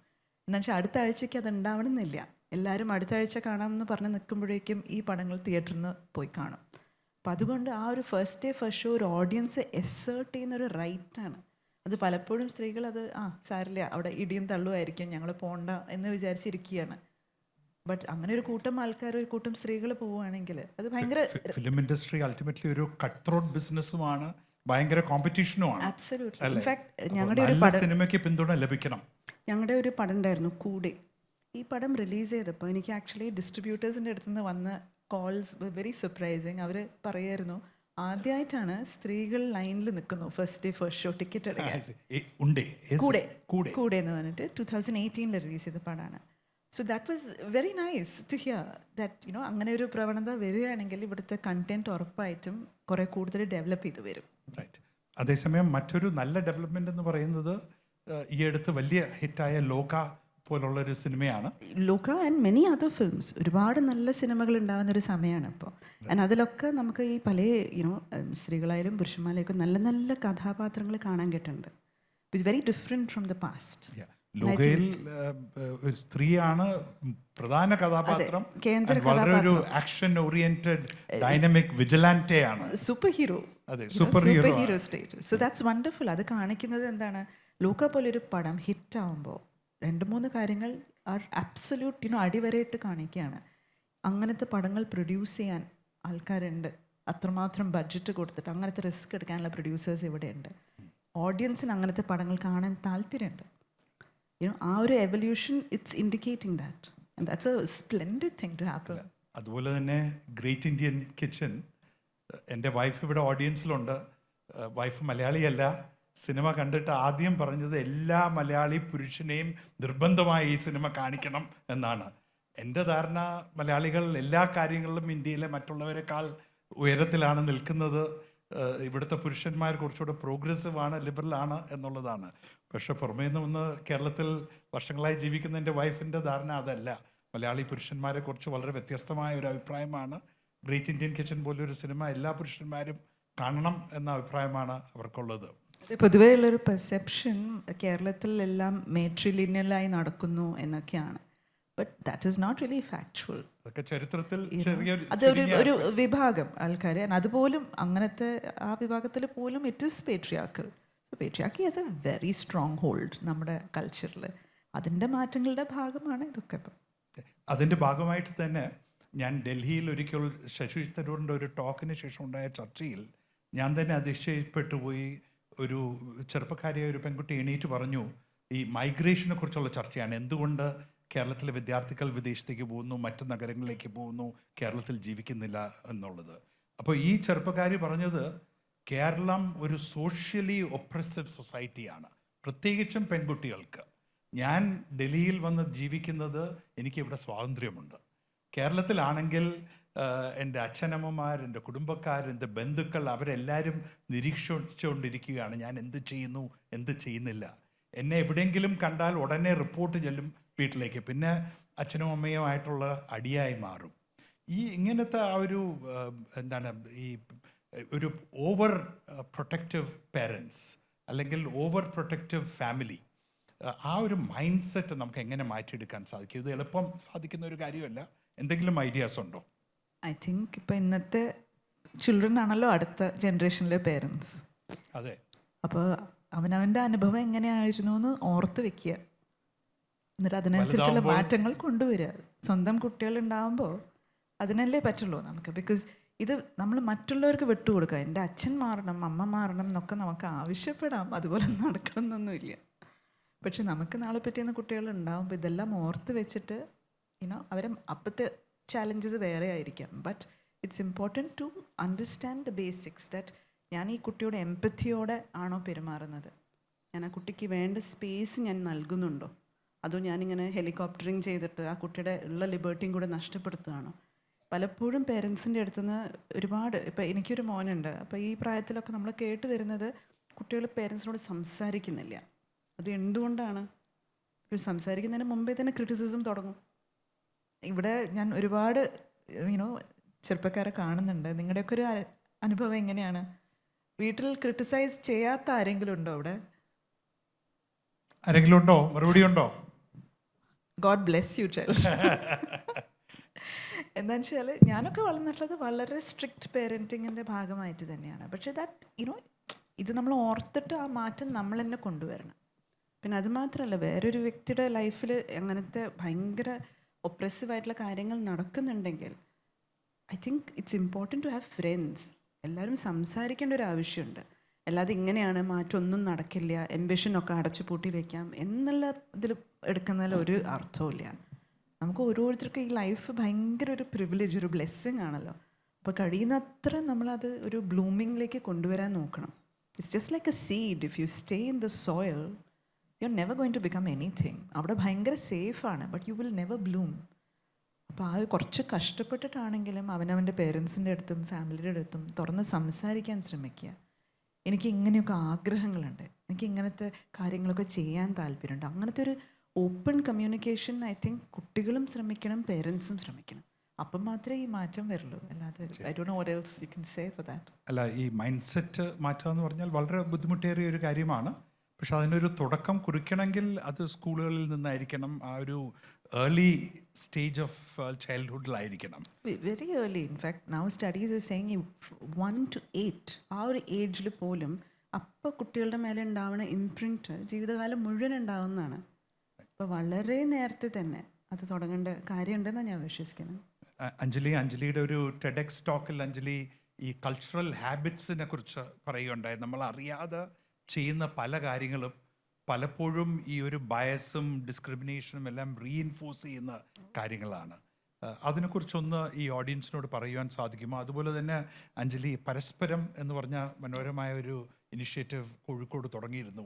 എന്നുവെച്ചാൽ അടുത്ത ആഴ്ചയ്ക്ക് അത് ഉണ്ടാവണമെന്നില്ല. എല്ലാവരും അടുത്ത ആഴ്ച കാണാമെന്ന് പറഞ്ഞ് നിൽക്കുമ്പോഴേക്കും ഈ പടങ്ങൾ തിയേറ്ററിൽ നിന്ന് പോയി കാണും. അപ്പം അതുകൊണ്ട് ആ ഒരു ഫസ്റ്റ് ഡേ ഫസ്റ്റ് ഷോ ഒരു ഓഡിയൻസ് എസേർട്ട് ചെയ്യുന്നൊരു റൈറ്റാണ്. അത് പലപ്പോഴും സ്ത്രീകൾ അത് സാരില്ല, അവിടെ ഇടിയും തള്ളുമായിരിക്കും, ഞങ്ങൾ പോണ്ട എന്ന് വിചാരിച്ചിരിക്കുകയാണ്. ബട്ട് അങ്ങനെ ഒരു കൂട്ടം ആൾക്കാർ, ഒരു കൂട്ടം സ്ത്രീകൾ പോവുകയാണെങ്കിൽ അത് ഭയങ്കര ഫിലിം ഇൻഡസ്ട്രി അൾട്ടിമേറ്റ്ലി ഒരു കട്ട് ത്രോട്ട് ബിസിനസ്സുമാണ്, ഭയങ്കര കോമ്പറ്റീഷനുമാണ്. ആബ്സല്യൂട്ട്ലി. അല്ലേ? ഇൻഫാക്ട് അപ്പോൾ ഞങ്ങളുടെ ഒരു നല്ല സിനിമയ്ക്ക് പിന്തുണ ലഭിക്കണം. ഞങ്ങളുടെ ഒരു പടം ഉണ്ടായിരുന്നു കൂടെ. ഈ പടം റിലീസ് ചെയ്തപ്പോൾ എനിക്ക് ആക്ച്വലി ഡിസ്ട്രിബ്യൂട്ടേഴ്സിൻ്റെ അടുത്ത് നിന്ന് വന്ന കോൾസ് വെരി സർപ്രൈസിങ്. അവർ പറയായിരുന്നു ആദ്യമായിട്ടാണ് സ്ത്രീകൾ ലൈനിൽ നിൽക്കുന്നു first day first show ticket എടുക്കാൻ. ഉണ്ടേ കൂടെ കൂടെ കൂടെ എന്ന് പറഞ്ഞിട്ട് 2018 റിലീസ് ചെയ്ത പടമാണ്. So that was very nice to hear that you know അങ്ങനെ ഒരു പ്രവണത വരികയാണെങ്കിൽ ഇവിടുത്തെ കണ്ടന്റ് ഉറപ്പായിട്ടും കുറേ കൂടുതൽ ഡെവലപ്പ് ചെയ്ത് വരും. റൈറ്റ്. അതേസമയം മറ്റൊരു നല്ല ഡെവലപ്മെന്റ് എന്ന് പറയുന്നത് ഈ അടുത്ത് വലിയ ഹിറ്റായ ലോക പോലുള്ളൊരു സിനിമയാണ്. ലോക ആൻഡ് മെനി അതർ ഫിലിംസ്, ഒരുപാട് നല്ല സിനിമകൾ ഉണ്ടാകുന്ന ഒരു സമയമാണ് ഇപ്പോൾ. ആൻഡ് അതിലൊക്കെ നമുക്ക് ഈ പല യുനോ സ്ത്രീകളായാലും പുരുഷന്മാരായാലും നല്ല നല്ല കഥാപാത്രങ്ങൾ കാണാൻ കിട്ടുന്നുണ്ട്. It's very different from the past. ലോകയിൽ ഒരു സ്ത്രീയാണ് പ്രധാന കഥാപാത്രം. കേന്ദ്ര വളരെ ഒരു ആക്ഷൻ ഓറിയന്റഡ് ഡൈനമിക് വിജിലാൻറ്റെ ആണ്. Super hero. അതെ, super hero state. So that's wonderful. അത് കാണിക്കുന്നത് എന്താണ്, ലോക പോലൊരു പടം ഹിറ്റാവുമ്പോൾ 2-3 കാര്യങ്ങൾ ആർ അബ്സല്യൂട്ട് യുനോ അടിവരയിട്ട് കാണിക്കുകയാണ്. അങ്ങനത്തെ പടങ്ങൾ പ്രൊഡ്യൂസ് ചെയ്യാൻ ആൾക്കാരുണ്ട്, അത്രമാത്രം ബഡ്ജറ്റ് കൊടുത്തിട്ട് അങ്ങനത്തെ റിസ്ക് എടുക്കാനുള്ള പ്രൊഡ്യൂസേഴ്സ് ഇവിടെയുണ്ട്. ഓഡിയൻസിന് അങ്ങനത്തെ പടങ്ങൾ കാണാൻ താല്പര്യമുണ്ട്. യുനോ ആ ഒരു evolution it's indicating that, and that's a splendid thing to happen. അതുപോലെ തന്നെ ഗ്രേറ്റ് ഇന്ത്യൻ കിച്ചൺ, എൻ്റെ വൈഫ് ഇവിടെ ഓഡിയൻസിലുണ്ട്. വൈഫ് മലയാളിയല്ല. സിനിമ കണ്ടിട്ട് ആദ്യം പറഞ്ഞത് എല്ലാ മലയാളി പുരുഷനെയും നിർബന്ധമായി ഈ സിനിമ കാണിക്കണം എന്നാണ്. എൻ്റെ ധാരണ മലയാളികൾ എല്ലാ കാര്യങ്ങളിലും ഇന്ത്യയിലെ മറ്റുള്ളവരെക്കാൾ ഉയരത്തിലാണ് നിൽക്കുന്നത്. ഇവിടുത്തെ പുരുഷന്മാർ കുറച്ചുകൂടെ പ്രോഗ്രസീവ് ആണ്, ലിബറൽ ആണ് എന്നുള്ളതാണ്. പക്ഷെ പുറമേ നിന്ന് വന്ന് കേരളത്തിൽ വർഷങ്ങളായി ജീവിക്കുന്ന എൻ്റെ വൈഫിൻ്റെ ധാരണ അതല്ല. മലയാളി പുരുഷന്മാരെ കുറിച്ച് വളരെ വ്യത്യസ്തമായ ഒരു അഭിപ്രായമാണ്. ഗ്രേറ്റ് ഇന്ത്യൻ കിച്ചൺ പോലൊരു സിനിമ എല്ലാ പുരുഷന്മാരും കാണണം എന്ന അഭിപ്രായമാണ് അവർക്കുള്ളത്. പൊതുവേ ഉള്ളൊരു പെർസെപ്ഷൻ കേരളത്തിലെല്ലാം മേട്രിലിനിയലായി നടക്കുന്നു എന്നൊക്കെയാണ്. But that is not really factual. അതൊക്കെ ചരിത്രത്തിൽ അതൊരു വിഭാഗം ആൾക്കാർ, അതുപോലും അങ്ങനത്തെ ആ വിഭാഗത്തിൽ പോലും it is patriarchal. So patriarchy has A very strong hold നമ്മുടെ കൾച്ചറിൽ. അതിൻ്റെ മാറ്റങ്ങളുടെ ഭാഗമാണ് ഇതൊക്കെ. ഇപ്പം അതിൻ്റെ ഭാഗമായിട്ട് തന്നെ ഞാൻ ഡൽഹിയിൽ ഒരിക്കൽ ശശി തരൂറിൻ്റെ ഒരു ടോക്കിന് ശേഷം ഉണ്ടായ ചർച്ചയിൽ ഞാൻ തന്നെ അതിശയപ്പെട്ടു പോയി. ഒരു ചെറുപ്പക്കാരിയായ ഒരു പെൺകുട്ടി എണീറ്റ് പറഞ്ഞു, ഈ മൈഗ്രേഷനെ കുറിച്ചുള്ള ചർച്ചയാണ്, എന്തുകൊണ്ട് കേരളത്തിലെ വിദ്യാർത്ഥികൾ വിദേശത്തേക്ക് പോകുന്നു, മറ്റ് നഗരങ്ങളിലേക്ക് പോകുന്നു, കേരളത്തിൽ ജീവിക്കുന്നില്ല എന്നുള്ളത്. അപ്പോൾ ഈ ചെറുപ്പക്കാരി പറഞ്ഞത് കേരളം ഒരു സോഷ്യലി ഒപ്രസീവ് സൊസൈറ്റിയാണ്, പ്രത്യേകിച്ചും പെൺകുട്ടികൾക്ക്. ഞാൻ ഡൽഹിയിൽ വന്ന് ജീവിക്കുന്നത് എനിക്കിവിടെ സ്വാതന്ത്ര്യമുണ്ട്. കേരളത്തിലാണെങ്കിൽ എൻ്റെ അച്ഛനമ്മമാർ, എൻ്റെ കുടുംബക്കാർ, എൻ്റെ ബന്ധുക്കൾ അവരെല്ലാവരും നിരീക്ഷിച്ചുകൊണ്ടിരിക്കുകയാണ് ഞാൻ എന്ത് ചെയ്യുന്നു, എന്ത് ചെയ്യുന്നില്ല. എന്നെ എവിടെയെങ്കിലും കണ്ടാൽ ഉടനെ റിപ്പോർട്ട് ചെല്ലും വീട്ടിലേക്ക്, പിന്നെ അച്ഛനും അമ്മയുമായിട്ടുള്ള അടിയായി മാറും. ഈ ഇങ്ങനത്തെ ആ ഒരു എന്താണ് ഈ ഒരു ഓവർ പ്രൊട്ടക്റ്റീവ് പേരൻസ് അല്ലെങ്കിൽ ഓവർ പ്രൊട്ടക്റ്റീവ് ഫാമിലി, ആ ഒരു മൈൻഡ് സെറ്റ് നമുക്ക് എങ്ങനെ മാറ്റിയെടുക്കാൻ സാധിക്കും? ഇത് എളുപ്പം സാധിക്കുന്ന ഒരു കാര്യമല്ല. എന്തെങ്കിലും ഐഡിയാസ് ഉണ്ടോ? ഐ തിങ്ക് ഇപ്പം ഇന്നത്തെ ചിൽഡ്രൻ ആണല്ലോ അടുത്ത ജനറേഷനിലെ പേരൻസ്. അതെ. അപ്പോൾ അവനവൻ്റെ അനുഭവം എങ്ങനെയായിരുന്നു എന്ന് ഓർത്ത് വെക്കുക, എന്നിട്ട് അതിനനുസരിച്ചുള്ള മാറ്റങ്ങൾ കൊണ്ടുവരിക. സ്വന്തം കുട്ടികൾ ഉണ്ടാകുമ്പോൾ അതിനല്ലേ പറ്റുള്ളൂ നമുക്ക്. ബിക്കോസ് ഇത് നമ്മൾ മറ്റുള്ളവർക്ക് വിട്ടുകൊടുക്കുക. എൻ്റെ അച്ഛൻ മാറണം, അമ്മ മാറണം എന്നൊക്കെ നമുക്ക് ആവശ്യപ്പെടാം, അതുപോലെ നടക്കണം എന്നൊന്നുമില്ല. പക്ഷെ നമുക്ക് നാളെ പറ്റിയുന്ന കുട്ടികൾ ഉണ്ടാകുമ്പോൾ ഇതെല്ലാം ഓർത്ത് വെച്ചിട്ട് യുനോ അവരെ അപ്പോഴത്തെ ചാലഞ്ചസ് വേറെ ആയിരിക്കാം. But it's important to understand the basics that ഞാൻ ഈ കുട്ടിയോട് എംപത്തിയോടെ ആണോ പെരുമാറുന്നത്, ഞാൻ ആ കുട്ടിക്ക് വേണ്ട സ്പേസ് ഞാൻ നൽകുന്നുണ്ടോ, അതോ ഞാനിങ്ങനെ ഹെലികോപ്റ്ററിങ് ചെയ്തിട്ട് ആ കുട്ടിയുടെ ഉള്ള ലിബർട്ടിയും കൂടെ നഷ്ടപ്പെടുത്തുകയാണോ? പലപ്പോഴും പേരൻസിൻ്റെ അടുത്തുനിന്ന് ഒരുപാട്, ഇപ്പം എനിക്കൊരു മോനുണ്ട്, അപ്പോൾ ഈ പ്രായത്തിലൊക്കെ നമ്മൾ കേട്ട് വരുന്നത് കുട്ടികൾ പേരൻസിനോട് സംസാരിക്കുന്നില്ല. അത് എന്തുകൊണ്ടാണ്? സംസാരിക്കുന്നതിന് മുമ്പേ തന്നെ ക്രിറ്റിസിസം തുടങ്ങും. ഇവിടെ ഞാൻ ഒരുപാട് യുനോ ചെറുപ്പക്കാരെ കാണുന്നുണ്ട്. നിങ്ങളുടെയൊക്കെ ഒരു അനുഭവം എങ്ങനെയാണ്? വീട്ടിൽ ക്രിട്ടിസൈസ് ചെയ്യാത്ത ആരെങ്കിലും ഉണ്ടോ അവിടെ? ആരെങ്കിലും ഉണ്ടോ? മറുപടി ഉണ്ടോ? God bless you child. എന്താണെന്ന് വെച്ചാൽ ഞാനൊക്കെ വളർന്നിട്ടുള്ളത് വളരെ സ്ട്രിക്റ്റ് പേരൻറ്റിങ്ങിൻ്റെ ഭാഗമായിട്ട് തന്നെയാണ്. പക്ഷേ ദാറ്റ് യുനോ ഇത് നമ്മൾ ഓർത്തിട്ട് ആ മാറ്റം നമ്മൾ തന്നെ കൊണ്ടുവരണം. പിന്നെ അത് മാത്രമല്ല, വേറൊരു വ്യക്തിയുടെ ലൈഫിൽ അങ്ങനത്തെ ഭയങ്കര ഒപ്രസീവായിട്ടുള്ള കാര്യങ്ങൾ നടക്കുന്നുണ്ടെങ്കിൽ I think it's important to have friends. എല്ലാവരും സംസാരിക്കേണ്ട ഒരു ആവശ്യമുണ്ട്. അല്ലാതെ ഇങ്ങനെയാണ്, മാറ്റമൊന്നും നടക്കില്ല, എംബിഷനൊക്കെ അടച്ചു പൂട്ടി വെക്കാം എന്നുള്ള ഇതിൽ എടുക്കുന്നതിൽ ഒരു അർത്ഥവുമില്ല. നമുക്ക് ഓരോരുത്തർക്കും ഈ ലൈഫ് ഭയങ്കര ഒരു പ്രിവിലേജ്, ഒരു ബ്ലെസ്സിങ് ആണല്ലോ. അപ്പോൾ കഴിയുന്നത്ര നമ്മളത് ഒരു ബ്ലൂമിങ്ങിലേക്ക് കൊണ്ടുവരാൻ നോക്കണം. It's just like a seed. If you stay in the soil you are never going to become anything. അവിടെ ഭയങ്കര സേഫാണ്, but you will never bloom. അപ്പോൾ ആ കുറച്ച് കഷ്ടപ്പെട്ടിട്ടാണെങ്കിലും അവനവൻ്റെ പേരൻസിൻ്റെ അടുത്തും ഫാമിലിയുടെ അടുത്തും തുറന്ന് സംസാരിക്കാൻ ശ്രമിക്കുക. എനിക്ക് ഇങ്ങനെയൊക്കെ ആഗ്രഹങ്ങളുണ്ട്, എനിക്ക് ഇങ്ങനത്തെ കാര്യങ്ങളൊക്കെ ചെയ്യാൻ താല്പര്യമുണ്ട്. അങ്ങനത്തെ ഒരു ഓപ്പൺ കമ്മ്യൂണിക്കേഷൻ ഐ തിങ്ക് കുട്ടികളും ശ്രമിക്കണം, പേരൻസും ശ്രമിക്കണം. അപ്പം മാത്രമേ ഈ മാറ്റം വരുള്ളൂ. അല്ലാതെ I don't no what else you can say for that. അല്ല, ഈ മൈൻഡ് സെറ്റ് മാറ്റുക എന്ന് പറഞ്ഞാൽ വളരെ ബുദ്ധിമുട്ടേറിയ ഒരു കാര്യമാണ്. പക്ഷെ അതിനൊരു തുടക്കം കുറിക്കണമെങ്കിൽ അത് സ്കൂളുകളിൽ നിന്നായിരിക്കണം, ആ ഒരു ഏർലി സ്റ്റേജ് ഓഫ് ചൈൽഡ്ഹുഡിലായിരിക്കണം. Very early. In fact now studies is saying 1 to 8 ആ ഒരു ഏജിൽ പോലും അപ്പോൾ കുട്ടികളുടെ മേലെ ഉണ്ടാവുന്ന ഇംപ്രിൻറ്റ് ജീവിതകാലം മുഴുവൻ ഉണ്ടാവുന്നതാണ്. അപ്പോൾ വളരെ നേരത്തെ തന്നെ അത് തുടങ്ങേണ്ട കാര്യമുണ്ടെന്നാണ് ഞാൻ വിശ്വസിക്കുന്നത്. അഞ്ജലിയുടെ ഒരു ടെഡെക്സ് ടോക്കിൽ അഞ്ജലി ഈ കൾച്ചറൽ ഹാബിറ്റ്സിനെ കുറിച്ച് പറയുകയുണ്ടായി. നമ്മൾ അറിയാതെ ചെയ്യുന്ന പല കാര്യങ്ങളും പലപ്പോഴും ഈ ഒരു ബയസും ഡിസ്ക്രിമിനേഷനും എല്ലാം റീഇൻഫോഴ്സ് ചെയ്യുന്ന കാര്യങ്ങളാണ്. അതിനെക്കുറിച്ചൊന്ന് ഈ ഓഡിയൻസിനോട് പറയുവാൻ സാധിക്കുമോ? അതുപോലെ തന്നെ അഞ്ജലി, പരസ്പരം എന്ന് പറഞ്ഞ മനോഹരമായ ഒരു ഇനിഷ്യേറ്റീവ് കോഴിക്കോട് തുടങ്ങിയിരുന്നു.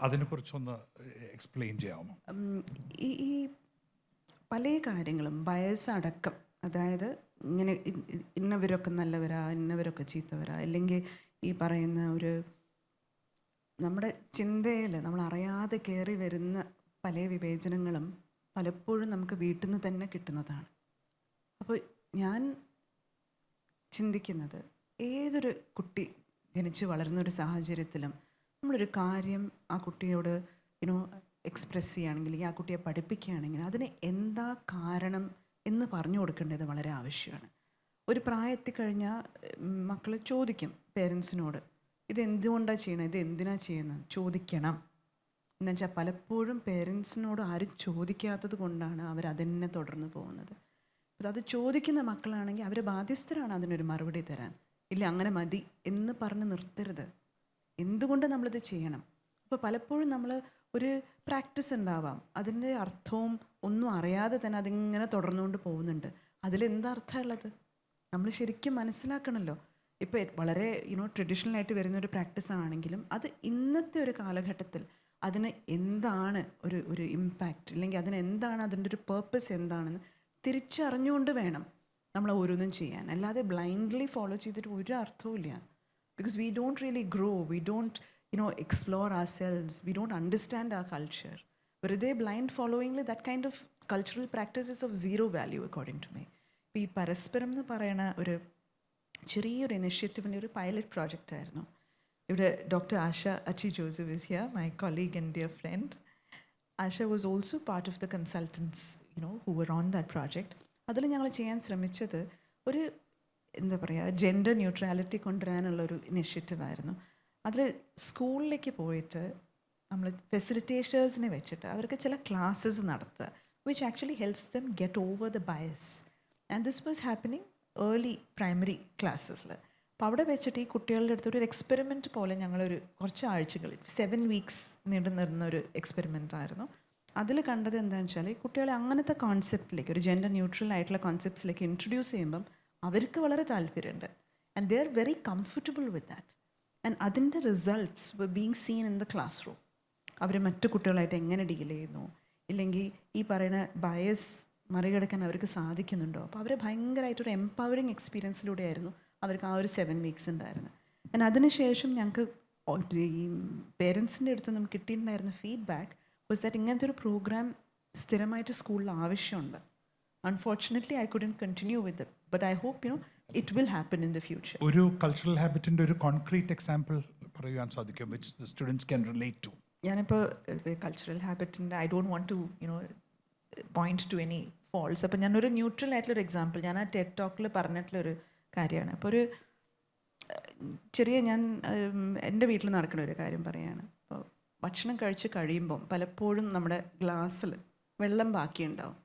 അതിനെക്കുറിച്ചൊന്ന് എക്സ്പ്ലെയിൻ ചെയ്യാമോ? ഈ പല കാര്യങ്ങളും ബയസ് അടക്കം, അതായത് ഇങ്ങനെ ഇന്നവരൊക്കെ നല്ലവരാ, ഇന്നവരൊക്കെ ചീത്തവരാ, അല്ലെങ്കിൽ ഈ പറയുന്ന ഒരു നമ്മുടെ ചിന്തയിൽ നമ്മൾ അറിയാതെ കയറി വരുന്ന പല വിവേചനങ്ങളും പലപ്പോഴും നമുക്ക് വീട്ടിൽ നിന്ന് തന്നെ കിട്ടുന്നതാണ്. അപ്പോൾ ഞാൻ ചിന്തിക്കുന്നത്, ഏതൊരു കുട്ടി ജനിച്ച് വളരുന്നൊരു സാഹചര്യത്തിലും നമ്മളൊരു കാര്യം ആ കുട്ടിയോട് എക്സ്പ്രസ് ചെയ്യുകയാണെങ്കിൽ, ആ കുട്ടിയെ പഠിപ്പിക്കുകയാണെങ്കിൽ അതിന് എന്താ കാരണം എന്ന് പറഞ്ഞു കൊടുക്കേണ്ടത് വളരെ ആവശ്യമാണ്. ഒരു പ്രായത്തിക്കഴിഞ്ഞാൽ മക്കൾ ചോദിക്കും പേരൻസിനോട്, ഇതെന്തുകൊണ്ടാണ് ചെയ്യണം, ഇത് എന്തിനാണ് ചെയ്യുന്നത്, ചോദിക്കണം. എന്നുവെച്ചാൽ പലപ്പോഴും പേരൻസിനോട് ആരും ചോദിക്കാത്തത് കൊണ്ടാണ് അവരതന്നെ തുടർന്ന് പോകുന്നത്. അത് ചോദിക്കുന്ന മക്കളാണെങ്കിൽ അവർ ബാധ്യസ്ഥരാണ് അതിനൊരു മറുപടി തരാൻ. ഇല്ല, അങ്ങനെ മതി എന്ന് പറഞ്ഞ് നിർത്തരുത്. എന്തുകൊണ്ട് നമ്മളിത് ചെയ്യണം? അപ്പോൾ പലപ്പോഴും നമ്മൾ ഒരു പ്രാക്ടീസ് ഉണ്ടാവാം, അതിൻ്റെ അർത്ഥവും ഒന്നും അറിയാതെ തന്നെ അതിങ്ങനെ തുടർന്നുകൊണ്ട് പോകുന്നുണ്ട്. അതിലെന്താ അർത്ഥമുള്ളത് നമ്മൾ ശരിക്കും മനസ്സിലാക്കണമല്ലോ. ഇപ്പോൾ വളരെ ട്രഡീഷണലായിട്ട് വരുന്നൊരു പ്രാക്ടീസ് ആണെങ്കിലും അത് ഇന്നത്തെ ഒരു കാലഘട്ടത്തിൽ അതിന് എന്താണ് ഒരു ഇമ്പാക്റ്റ്, അല്ലെങ്കിൽ അതിന് എന്താണ് അതിൻ്റെ ഒരു പേർപ്പസ് എന്താണെന്ന് തിരിച്ചറിഞ്ഞുകൊണ്ട് വേണം നമ്മൾ ഓരോന്നും ചെയ്യാൻ. അല്ലാതെ ബ്ലൈൻഡ്ലി ഫോളോ ചെയ്തിട്ട് ഒരു അർത്ഥവുമില്ല. Because we don't really grow, we don't explore ourselves, we don't understand our culture. വെറുതെ ബ്ലൈൻഡ് ഫോളോയിങ്ങിൽ that kind of cultural practices of zero value according to me. ഇപ്പോൾ ഈ പരസ്പരം എന്ന് പറയുന്ന ഒരു ചെറിയൊരു ഇനിഷ്യേറ്റീവിൻ്റെ ഒരു പൈലറ്റ് പ്രോജക്റ്റ് ആയിരുന്നു. ഇവിടെ doctor Asha Achy Joseph is here, my colleague and dear friend. Asha was also part of the consultants who were on that project. അതിൽ ഞങ്ങൾ ചെയ്യാൻ ശ്രമിച്ചത് ഒരു എന്താ പറയുക, ജെൻഡർ ന്യൂട്രാലിറ്റി കൊണ്ടുവരാനുള്ളൊരു ഇനിഷ്യേറ്റീവായിരുന്നു. അതിൽ സ്കൂളിലേക്ക് പോയിട്ട് നമ്മൾ ഫെസിലിറ്റേറ്റേഴ്സിനെ വെച്ചിട്ട് അവർക്ക് ചില ക്ലാസ്സസ് നടത്തുക, which actually helps them get over the bias. And this was happening early primary ക്ലാസ്സസിൽ. അപ്പോൾ അവിടെ വെച്ചിട്ട് ഈ കുട്ടികളുടെ അടുത്ത് ഒരു എക്സ്പെരിമെൻറ്റ് പോലെ ഞങ്ങളൊരു കുറച്ച് ആഴ്ചകൾ 7 weeks നീണ്ടു നിന്ന ഒരു എക്സ്പെരിമെൻ്റ് ആയിരുന്നു. അതിൽ കണ്ടത് എന്താണെന്ന് വെച്ചാൽ, ഈ കുട്ടികളെ അങ്ങനത്തെ കോൺസെപ്റ്റിലേക്ക്, ഒരു ജെൻഡർ ന്യൂട്രൽ ആയിട്ടുള്ള കോൺസെപ്റ്റ്സിലേക്ക് ഇൻട്രൊഡ്യൂസ് ചെയ്യുമ്പം അവർക്ക് വളരെ താല്പര്യമുണ്ട്. And they are very comfortable with that. And അതിൻ്റെ results were being seen in the classroom. അവർ മറ്റു കുട്ടികളായിട്ട് എങ്ങനെ ഡീൽ ചെയ്യുന്നു, ഇല്ലെങ്കിൽ ഈ പറയുന്ന ബയസ് മറികടക്കാൻ അവർക്ക് സാധിക്കുന്നുണ്ടോ. അപ്പോൾ അവർ ഭയങ്കരമായിട്ടൊരു എംപവറിങ് എക്സ്പീരിയൻസിലൂടെയായിരുന്നു അവർക്ക് ആ ഒരു 7 weeks ഉണ്ടായിരുന്നത്. ആൻഡ് അതിനുശേഷം ഞങ്ങൾക്ക് ഈ പേരൻസിൻ്റെ അടുത്ത് നമുക്ക് കിട്ടിയിട്ടുണ്ടായിരുന്ന ഫീഡ്ബാക്ക് വാസ് ദാറ്റ് ഇങ്ങനത്തെ ഒരു പ്രോഗ്രാം സ്ഥിരമായിട്ട് സ്കൂളിൽ ആവശ്യമുണ്ട്. Unfortunately I couldn't continue with it, but I hope it will happen in the future. ഒരു കൾച്ചറൽ ഹാബിറ്റിൻ്റെ ഒരു കോൺക്രീറ്റ് എക്സാമ്പിൾ പറയുവാൻ സാധിക്കും which the students can relate to? ഞാനിപ്പോൾ കൾച്ചറൽ ഹാബിറ്റിൻ്റെ I don't want to point to any faults. അപ്പോൾ ഞാനൊരു neutral ആയിട്ടുള്ളൊരു എക്സാമ്പിൾ ഞാൻ ആ ടെഡ് ടോക്കിൽ പറഞ്ഞിട്ടുള്ളൊരു കാര്യമാണ്. അപ്പോൾ ഒരു ചെറിയ ഞാൻ എൻ്റെ വീട്ടിൽ നടക്കുന്ന ഒരു കാര്യം പറയുകയാണ്. അപ്പോൾ ഭക്ഷണം കഴിച്ച് കഴിയുമ്പം പലപ്പോഴും നമ്മുടെ ഗ്ലാസ്സിൽ വെള്ളം ബാക്കിയുണ്ടാവും.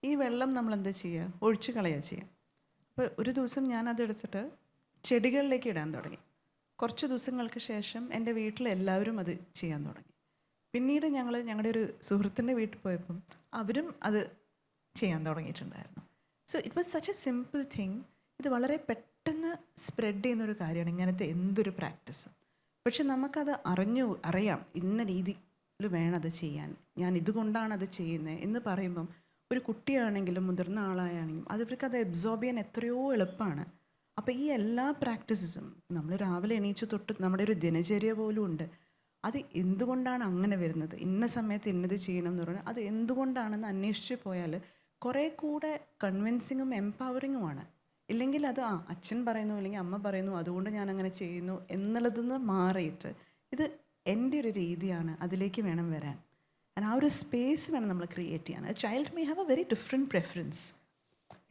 ഈ വെള്ളം നമ്മൾ എന്താ ചെയ്യുക, ഒഴിച്ച് കളയുക ചെയ്യുക. അപ്പോൾ ഒരു ദിവസം ഞാനതെടുത്തിട്ട് ചെടികളിലേക്ക് ഇടാൻ തുടങ്ങി. കുറച്ച് ദിവസങ്ങൾക്ക് ശേഷം എൻ്റെ വീട്ടിലെല്ലാവരും അത് ചെയ്യാൻ തുടങ്ങി. പിന്നീട് ഞങ്ങളുടെ ഒരു സുഹൃത്തിൻ്റെ വീട്ടിൽ പോയപ്പം അവരും അത് ചെയ്യാൻ തുടങ്ങിയിട്ടുണ്ടായിരുന്നു. So it was such a simple thing. ഇത് വളരെ പെട്ടെന്ന് സ്പ്രെഡ് ചെയ്യുന്നൊരു കാര്യമാണ് ഇങ്ങനത്തെ എന്തൊരു പ്രാക്ടീസ്. പക്ഷെ നമുക്കത് അറിയാം ഇന്ന രീതിയിൽ വേണം അത് ചെയ്യാൻ, ഞാൻ ഇതുകൊണ്ടാണ് അത് ചെയ്യുന്നത് എന്ന് പറയുമ്പം ഒരു കുട്ടിയാണെങ്കിലും മുതിർന്ന ആളായാണെങ്കിലും അവർക്കത് അബ്സോർബ് ചെയ്യാൻ എത്രയോ എളുപ്പമാണ്. അപ്പോൾ ഈ എല്ലാ പ്രാക്ടീസസും നമ്മൾ രാവിലെ എണീച്ച് തൊട്ട് നമ്മുടെ ഒരു ദിനചര്യ പോലും ഉണ്ട്. അത് എന്തുകൊണ്ടാണ് അങ്ങനെ വരുന്നത്, ഇന്ന സമയത്ത് ഇന്നത് ചെയ്യണം എന്ന് പറഞ്ഞാൽ അത് എന്തുകൊണ്ടാണെന്ന് അന്വേഷിച്ച് പോയാൽ കുറേ കൂടെ കൺവിൻസിങ്ങും എംപവറിങ്ങുമാണ്. ഇല്ലെങ്കിൽ അത് അച്ഛൻ പറയുന്നു അല്ലെങ്കിൽ അമ്മ പറയുന്നു അതുകൊണ്ട് ഞാൻ അങ്ങനെ ചെയ്യുന്നു എന്നുള്ളതിൽ നിന്ന് മാറിയിട്ട് ഇത് എൻ്റെ ഒരു രീതിയാണ്, അതിലേക്ക് വേണം വരാൻ. ആ ഒരു സ്പേസ് വേണം നമ്മൾ ക്രിയേറ്റ് ചെയ്യാൻ. A child may have A very different preference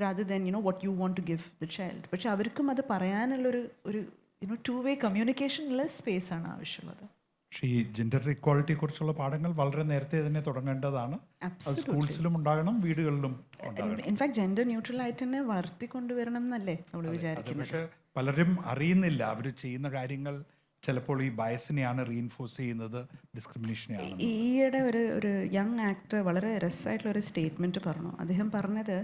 rather than what you want to give the child. പക്ഷെ അവർക്കും അത് പറയാനുള്ളൊരു ടു വേ കമ്മ്യൂണിക്കേഷനുള്ള സ്പേസാണ് ആവശ്യമുള്ളത്. പക്ഷേ ഈ ജെൻഡർ ഇക്വാളിറ്റിയെ കുറിച്ചുള്ള പാഠങ്ങൾ വളരെ നേരത്തെ തന്നെ തുടങ്ങേണ്ടതാണ്. അത് സ്കൂൾസിലും ഉണ്ടാകണം, വീടുകളിലും ഉണ്ടാകണം. ഇൻഫാക്ട് ജെൻഡർ ന്യൂട്രൽ ആയിട്ട് തന്നെ വളർത്തിക്കൊണ്ടുവരണം എന്നല്ലേ നമ്മൾ വിചാരിക്കുന്നത്. പക്ഷെ പലരും അറിയുന്നില്ല അവർ ചെയ്യുന്ന കാര്യങ്ങൾ ചിലപ്പോൾ ഈ ബയസിനെയാണ് റീഇൻഫോഴ്സ് ചെയ്യുന്നത്, ഡിസ്ക്രിമിനേഷനെയാണ്. ഈയിടെ ഒരു യങ് ആക്ടർ വളരെ രസമായിട്ടുള്ളൊരു സ്റ്റേറ്റ്മെൻറ്റ് പറഞ്ഞു. അദ്ദേഹം പറഞ്ഞത്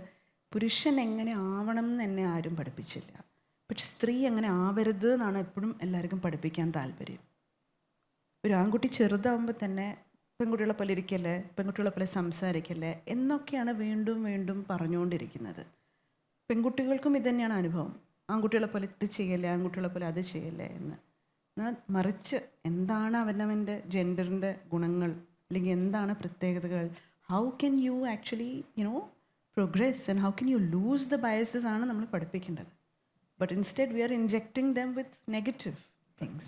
പുരുഷൻ എങ്ങനെ ആവണം എന്ന് എന്നെ ആരും പഠിപ്പിച്ചില്ല, പക്ഷെ സ്ത്രീ എങ്ങനെ ആവരുത് എന്നാണ് എപ്പോഴും എല്ലാവർക്കും പഠിപ്പിക്കാൻ താല്പര്യം. ഒരു ആൺകുട്ടി ചെറുതാകുമ്പോൾ തന്നെ പെൺകുട്ടികളെ പോലെ ഇരിക്കല്ലേ, പെൺകുട്ടികളെ പോലെ സംസാരിക്കല്ലേ എന്നൊക്കെയാണ് വീണ്ടും വീണ്ടും പറഞ്ഞുകൊണ്ടിരിക്കുന്നത്. പെൺകുട്ടികൾക്കും ഇത് തന്നെയാണ് അനുഭവം, ആൺകുട്ടികളെ പോലെ ഇത് ചെയ്യല്ലേ, ആൺകുട്ടികളെ പോലെ അത് ചെയ്യല്ലേ എന്ന്. എന്നാൽ മറിച്ച് എന്താണ് അവനവൻ്റെ ജെൻഡറിൻ്റെ ഗുണങ്ങൾ അല്ലെങ്കിൽ എന്താണ് പ്രത്യേകതകൾ, how can you actually progress and how can you lose the biases ആണ് നമ്മൾ പഠിപ്പിക്കേണ്ടത്. But instead we are injecting them with negative things.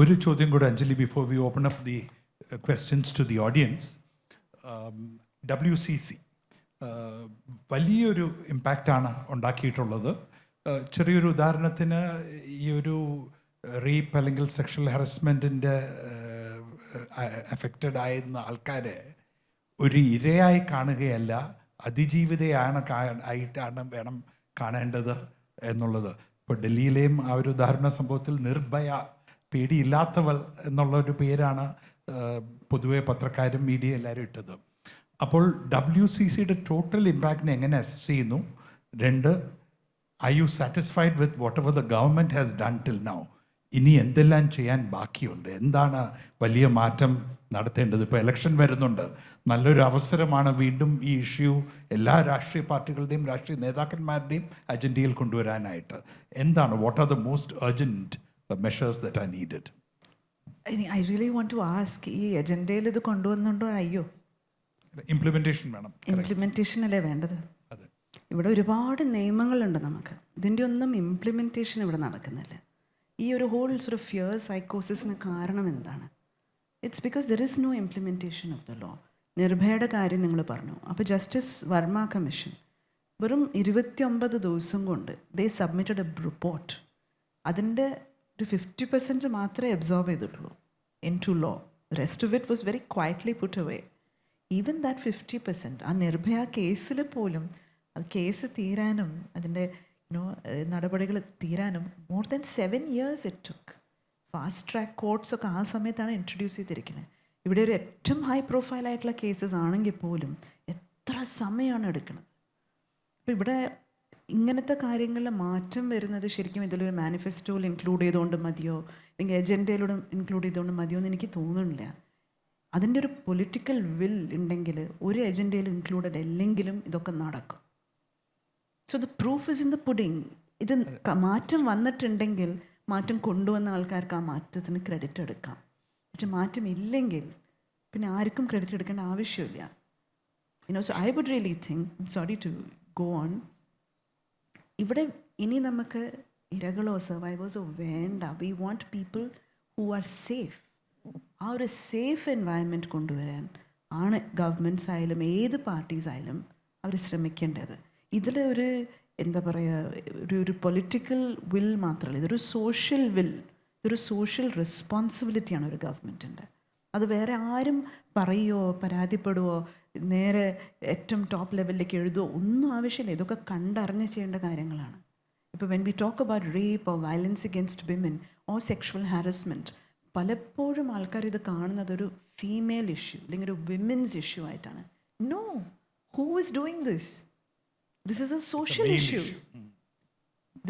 ഒരു ചോദ്യം കൂടെ Anjali, before we open up the questions to the audience. WCC വലിയൊരു ഇമ്പാക്റ്റാണ് ഉണ്ടാക്കിയിട്ടുള്ളത്. ചെറിയൊരു ഉദാഹരണത്തിന് ഈ ഒരു റേപ്പ് അല്ലെങ്കിൽ സെക്ഷൽ ഹറാസ്മെൻറ്റിൻ്റെ അഫക്റ്റഡ് ആയിരുന്ന ആൾക്കാരെ ഒരു ഇരയായി കാണുകയല്ല, അതിജീവിതയാണ് ആയിട്ടാണ് വേണം കാണേണ്ടത് എന്നുള്ളത്. ഇപ്പോൾ ഡൽഹിയിലെയും ആ ഒരു ഉദാഹരണ സംഭവത്തിൽ നിർഭയ, പേടിയില്ലാത്തവൾ എന്നുള്ളൊരു പേരാണ് പൊതുവെ പത്രക്കാരും മീഡിയ എല്ലാവരും ഇട്ടത്. അപ്പോൾ WCCയുടെ ടോട്ടൽ ഇമ്പാക്റ്റിനെ എങ്ങനെ അസസ് ചെയ്യുന്നു? 2, are you satisfied with whatever the government has done till now? ഇനി എന്തെല്ലാം ചെയ്യാൻ ബാക്കിയുണ്ട്? എന്താണ് വലിയ മാറ്റം നടത്തേണ്ടത്? ഇപ്പോൾ ഇലക്ഷൻ വരുന്നുണ്ട്, നല്ലൊരു അവസരമാണ് വീണ്ടും ഈ ഇഷ്യൂ എല്ലാ രാഷ്ട്രീയ പാർട്ടികളുടെയും രാഷ്ട്രീയ നേതാക്കന്മാരുടെയും അജണ്ടയിൽ കൊണ്ടുവരാനായിട്ട്. എന്താണ്, what are the most urgent measures that are needed? I really want to ask, ഈ അജണ്ടയിൽ ഇത് കൊണ്ടുവന്നുണ്ടോ? അയ്യോ, ഇംപ്ലിമെൻറ്റേഷൻ വേണം. ഇംപ്ലിമെൻറ്റേഷൻ അല്ലേ വേണ്ടത്? അതെ, ഇവിടെ ഒരുപാട് നിയമങ്ങളുണ്ട് നമുക്ക്, ഇതിൻ്റെ ഒന്നും ഇംപ്ലിമെൻറ്റേഷൻ ഇവിടെ നടക്കുന്നില്ല. ഈ ഒരു ഹോൾ സോർട്ട് ഓഫ് ഫിയർ സൈക്കോസിന് കാരണം എന്താണ്? It's because there is no implementation of the law. നിർഭയയുടെ കാര്യം നിങ്ങൾ പറഞ്ഞു. അപ്പോൾ ജസ്റ്റിസ് വർമ്മ കമ്മീഷൻ വെറും 29 ദിവസം കൊണ്ട് ദേ സബ്മിറ്റഡ് എ റിപ്പോർട്ട്. അതിൻ്റെ ഒരു 50% മാത്രമേ അബ്സോർബ് ചെയ്തിട്ടുള്ളൂ into law. Rest of it was very quietly put away. Even that 50%, ആ നിർഭയ കേസിൽ പോലും അത് കേസ് തീരാനും അതിൻ്റെ നടപടികൾ തീരാനും more than 7 years it took. Fast track കോർട്ട്സൊക്കെ ആ സമയത്താണ് ഇൻട്രൊഡ്യൂസ് ചെയ്തിരിക്കുന്നത്. ഇവിടെ ഒരു ഏറ്റവും ഹൈ പ്രൊഫൈലായിട്ടുള്ള കേസസ് ആണെങ്കിൽ പോലും എത്ര സമയമാണ് എടുക്കുന്നത്. അപ്പോൾ ഇവിടെ ഇങ്ങനത്തെ കാര്യങ്ങളിൽ മാറ്റം വരുന്നത് ശരിക്കും ഇതിലൊരു മാനിഫെസ്റ്റോയിൽ ഇൻക്ലൂഡ് ചെയ്തുകൊണ്ട് മതിയോ അല്ലെങ്കിൽ എജൻഡയിലൂടെ ഇൻക്ലൂഡ് ചെയ്തുകൊണ്ട് മതിയോ എന്ന് എനിക്ക് തോന്നുന്നില്ല. അതിൻ്റെ ഒരു പൊളിറ്റിക്കൽ വിൽ ഉണ്ടെങ്കിൽ ഒരു എജൻഡയിൽ ഇൻക്ലൂഡഡ് അല്ലെങ്കിലും ഇതൊക്കെ നടക്കും. So the proof is in the pudding. ഇത് മാറ്റം വന്നിട്ടുണ്ടെങ്കിൽ മാറ്റം കൊണ്ടുവന്ന ആൾക്കാർക്ക് ആ മാറ്റത്തിന് ക്രെഡിറ്റ് എടുക്കാം. പക്ഷെ മാറ്റം ഇല്ലെങ്കിൽ പിന്നെ ആർക്കും ക്രെഡിറ്റ് എടുക്കേണ്ട ആവശ്യമില്ല. So I would really think, sorry to go on, ഇവിടെ ഇനി നമുക്ക് ഇരകളോ സർവൈവേഴ്സോ വേണ്ട. We want people who are safe. ആ ഒരു സേഫ് എൻവയൺമെൻറ്റ് കൊണ്ടുവരാൻ ആണ് ഗവൺമെൻറ്റ്സ് ആയാലും ഏത് പാർട്ടീസ് ആയാലും അവർ ശ്രമിക്കേണ്ടത്. ഇതിലൊരു എന്താ പറയുക, ഒരു പൊളിറ്റിക്കൽ വിൽ മാത്രമല്ല, ഇതൊരു സോഷ്യൽ വിൽ, ഇതൊരു സോഷ്യൽ റെസ്പോൺസിബിലിറ്റിയാണ് ഒരു ഗവൺമെൻറ്റിൻ്റെ. അത് വേറെ ആരും പറയുമോ പരാതിപ്പെടുവോ നേരെ ഏറ്റവും ടോപ്പ് ലെവലിലേക്ക് എഴുതുമോ ഒന്നും ആവശ്യമില്ല. ഇതൊക്കെ കണ്ടറിഞ്ഞ് ചെയ്യേണ്ട കാര്യങ്ങളാണ്. ഇപ്പോൾ when we talk about rape or violence against women or sexual harassment, പലപ്പോഴും ആൾക്കാർ ഇത് കാണുന്നത് ഒരു ഫീമെയിൽ ഇഷ്യൂ അല്ലെങ്കിൽ ഒരു വിമൻസ് ഇഷ്യൂ ആയിട്ടാണ്. No, who is doing this? This is a social issue.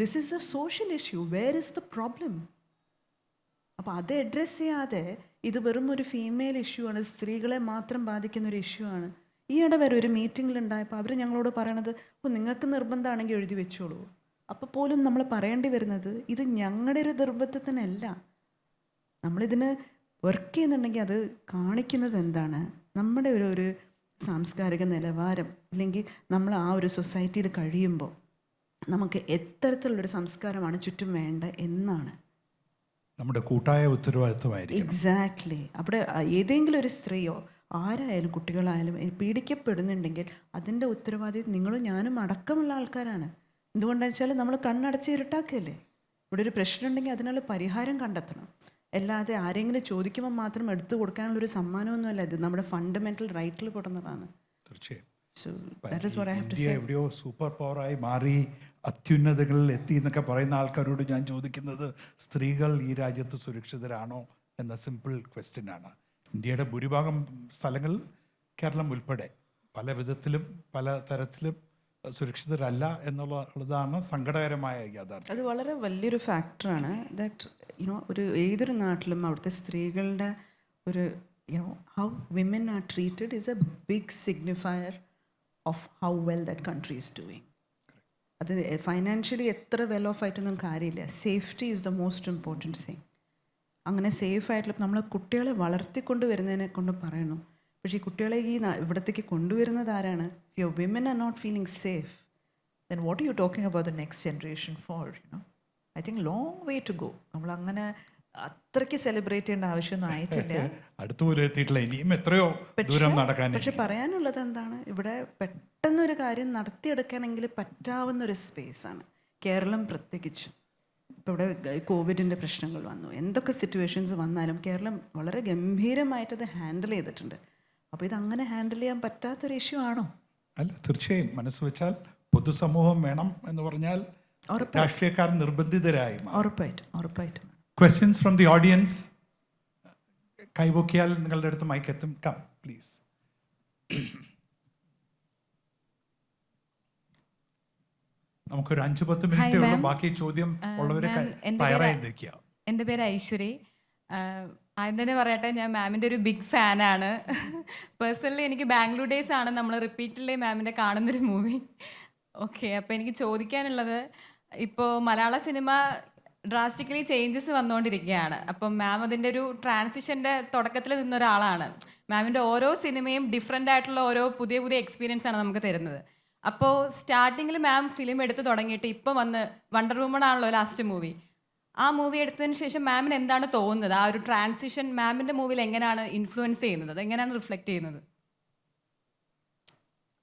This is a social issue. Where is the problem? അപ്പോൾ അത് അഡ്രസ്സ് ചെയ്യാതെ ഇത് വെറും ഒരു ഫീമെയിൽ ഇഷ്യൂ ആണ്, സ്ത്രീകളെ മാത്രം ബാധിക്കുന്ന ഒരു ഇഷ്യൂ ആണ്. ഈയിടെ വരെ ഒരു മീറ്റിങ്ങിലുണ്ടായപ്പോൾ അവർ ഞങ്ങളോട് പറയണത്, അപ്പോൾ നിങ്ങൾക്ക് നിർബന്ധമാണെങ്കിൽ എഴുതി വെച്ചോളൂ. അപ്പോൾ പോലും നമ്മൾ പറയേണ്ടി വരുന്നത് ഇത് ഞങ്ങളുടെ ഒരു നിർബന്ധത്തിനല്ല. നമ്മളിതിന് വർക്ക് ചെയ്യുന്നുണ്ടെങ്കിൽ അത് കാണിക്കുന്നത് എന്താണ്? നമ്മുടെ ഒരു സാംസ്കാരിക നിലവാരം, അല്ലെങ്കിൽ നമ്മൾ ആ ഒരു സൊസൈറ്റിയിൽ കഴിയുമ്പോൾ നമുക്ക് എത്തരത്തിലുള്ളൊരു സംസ്കാരമാണ് ചുറ്റും വേണ്ട എന്നാണ് നമ്മുടെ കൂട്ടായ ഉത്തരവാദിത്വമായിരിക്കും. എക്സാക്ട്ലി. അവിടെ ഏതെങ്കിലും ഒരു സ്ത്രീയോ ആരായാലും കുട്ടികളായാലും പീഡിക്കപ്പെടുന്നുണ്ടെങ്കിൽ അതിൻ്റെ ഉത്തരവാദിത്വം നിങ്ങളും ഞാനും അടക്കമുള്ള ആൾക്കാരാണ്. എന്തുകൊണ്ടാണെന്ന് വെച്ചാൽ നമ്മൾ കണ്ണടച്ച് ഇരുട്ടാക്കുകയല്ലേ. ഇവിടെ ഒരു പ്രശ്നം ഉണ്ടെങ്കിൽ അതിനുള്ള പരിഹാരം കണ്ടെത്തണം. അല്ലാതെ ആരെങ്കിലും ചോദിക്കുമ്പോൾ മാത്രം എടുത്തു കൊടുക്കാനുള്ളൊരു സമ്മാനമൊന്നുമല്ല ഇത്. നമ്മുടെ ഫണ്ടമെൻ്റൽ റൈറ്റിൽ പെടുന്നതാണ്. തീർച്ചയായും. So that is what I have to India say. എവിടെയോ സൂപ്പർ പവറായി മാറി അത്യുന്നതങ്ങളിൽ എത്തി എന്നൊക്കെ പറയുന്ന ആൾക്കാരോട് ഞാൻ ചോദിക്കുന്നത്, സ്ത്രീകൾ ഈ രാജ്യത്ത് സുരക്ഷിതരാണോ എന്ന സിമ്പിൾ ക്വസ്റ്റ്യൻ ആണ്. ഇന്ത്യയുടെ ഭൂരിഭാഗം സ്ഥലങ്ങളിൽ, കേരളം ഉൾപ്പെടെ, പല വിധത്തിലും പല തരത്തിലും സുരക്ഷിതരല്ല എന്നുള്ളതാണ് സങ്കടകരമായ യാഥാർത്ഥ്യം. അത് വളരെ വലിയൊരു ഫാക്ടറാണ്. ദാറ്റ് ഒരു ഏതൊരു നാട്ടിലും അവിടുത്തെ സ്ത്രീകളുടെ ഒരു how women are treated is a big signifier of how well that country is doing. അത് ഫൈനാൻഷ്യലി എത്ര വെൽ ഓഫ് ആയിട്ടൊന്നും കാര്യമില്ല. Safety is the most important thing. അങ്ങനെ സേഫ് ആയിട്ടുള്ള നമ്മൾ കുട്ടികളെ വളർത്തിക്കൊണ്ട് വരുന്നതിനെ കൊണ്ട് പറയണം. പക്ഷേ ഈ കുട്ടികളെ ഇവിടത്തേക്ക് കൊണ്ടുവരുന്നത് ആരാണ്? If your women are not feeling safe, then what are you talking about the next generation for? I think long way to go. നമ്മൾ അങ്ങനെ അത്രയ്ക്ക് സെലിബ്രേറ്റ് ചെയ്യേണ്ട ആവശ്യമൊന്നും ആയിട്ടില്ല. അടുത്തുപോലും എത്തിയിട്ടില്ല, ഇനിയും എത്രയോ ദൂരം നടക്കാൻ. പക്ഷെ പറയാനുള്ളത് എന്താണ്, ഇവിടെ പെട്ടെന്നൊരു കാര്യം നടത്തിയെടുക്കണമെങ്കിൽ പറ്റാവുന്ന ഒരു സ്പേസാണ് കേരളം പ്രത്യേകിച്ചും. ഇപ്പോൾ ഇവിടെ കോവിഡിൻ്റെ പ്രശ്നങ്ങൾ വന്നു, എന്തൊക്കെ സിറ്റുവേഷൻസ് വന്നാലും കേരളം വളരെ ഗംഭീരമായിട്ടത് ഹാൻഡിൽ ചെയ്തിട്ടുണ്ട്. അപ്പോൾ ഇതങ്ങനെ ഹാൻഡിൽ ചെയ്യാൻ പറ്റാത്തൊരു ഇഷ്യൂ ആണോ? അല്ല, തീർച്ചയായും. മനസ്സ് വെച്ചാൽ പൊതുസമൂഹം വേണം എന്ന് പറഞ്ഞാൽ രാഷ്ട്രീയക്കാർ നിർബന്ധിതരായി. ഉറപ്പായിട്ടും. Questions from the audience. കൈവോക്കിയാൽ നിങ്ങളുടെ അടുത്ത് മൈക്കെത്തും. Come please. നമുക്കൊരു 5-10 മിനിറ്റേ ഉള്ളൂ. ബാക്കി ചോദ്യം ഉള്ളവരെ തയ്യാറായി നിൽക്കുക. എൻ്റെ പേര് ഐശ്വരി. ആദ്യം തന്നെ പറയട്ടെ, ഞാൻ മാമിൻ്റെ ഒരു ബിഗ് ഫാനാണ്. പേഴ്സണലി എനിക്ക് ബാംഗ്ലൂർ ഡേയ്സ് ആണ് നമ്മൾ റിപ്പീറ്റഡ്ലി മാമിൻ്റെ കാണുന്നൊരു മൂവി. ഓക്കെ, അപ്പോൾ എനിക്ക് ചോദിക്കാനുള്ളത്, ഇപ്പോൾ മലയാള സിനിമ ഡ്രാസ്റ്റിക്കലി ചേഞ്ചസ് വന്നുകൊണ്ടിരിക്കുകയാണ്. അപ്പം മാം അതിൻ്റെ ഒരു ട്രാൻസിഷൻ്റെ തുടക്കത്തിൽ നിന്നൊരാളാണ്. മാമിൻ്റെ ഓരോ സിനിമയും ഡിഫറെൻ്റ് ആയിട്ടുള്ള ഓരോ പുതിയ പുതിയ എക്സ്പീരിയൻസ് ആണ് നമുക്ക് തരുന്നത്. അപ്പോൾ സ്റ്റാർട്ടിങ്ങിൽ മാം ഫിലിം എടുത്ത് തുടങ്ങിയിട്ട് ഇപ്പം വന്ന് വണ്ടർ വുമൺ ആണല്ലോ ലാസ്റ്റ് മൂവി. ആ മൂവി എടുത്തതിന് ശേഷം മാമിന് എന്താണ് തോന്നുന്നത്? ആ ഒരു ട്രാൻസിഷൻ മാമിൻ്റെ മൂവിയിൽ എങ്ങനെയാണ് ഇൻഫ്ലുവൻസ് ചെയ്യുന്നത്? അതെങ്ങനെയാണ് റിഫ്ലക്റ്റ് ചെയ്യുന്നത്?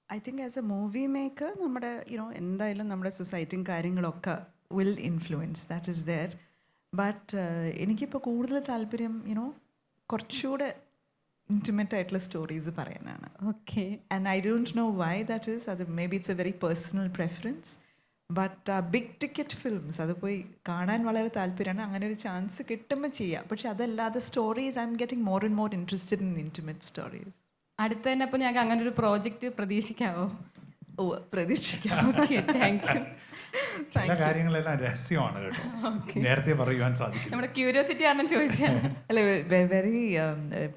I think as a movie maker നമ്മുടെ എന്തായാലും നമ്മുടെ സൊസൈറ്റിയും കാര്യങ്ങളൊക്കെ will influence, that is there. But എനിക്കിപ്പോൾ കൂടുതൽ താല്പര്യം കുറച്ചുകൂടെ ഇൻറ്റിമേറ്റ് ആയിട്ടുള്ള സ്റ്റോറീസ് പറയാനാണ്. Okay. And I don't know why that is. അത് may be it's a very personal preference. But big ticket films അത് പോയി കാണാൻ വളരെ താല്പര്യമാണ്. അങ്ങനെ ഒരു ചാൻസ് കിട്ടുമ്പോൾ ചെയ്യാം. പക്ഷെ അതല്ലാതെ stories I am getting more and more interested in intimate stories. അടുത്ത് തന്നെ അപ്പോൾ ഞങ്ങൾക്ക് അങ്ങനെ ഒരു പ്രോജക്റ്റ് പ്രതീക്ഷിക്കാവോ? ഓ, പ്രതീക്ഷിക്കാം. Okay, thank you. ചില കാര്യങ്ങളെല്ലാം രഹസ്യമാണ് കേട്ടോ, നേരത്തെ പറയുവാൻ സാധിക്കും. നമ്മുടെ ക്യൂരിയോസിറ്റി കാരണം ചോദിച്ചാൽ. അല്ല, very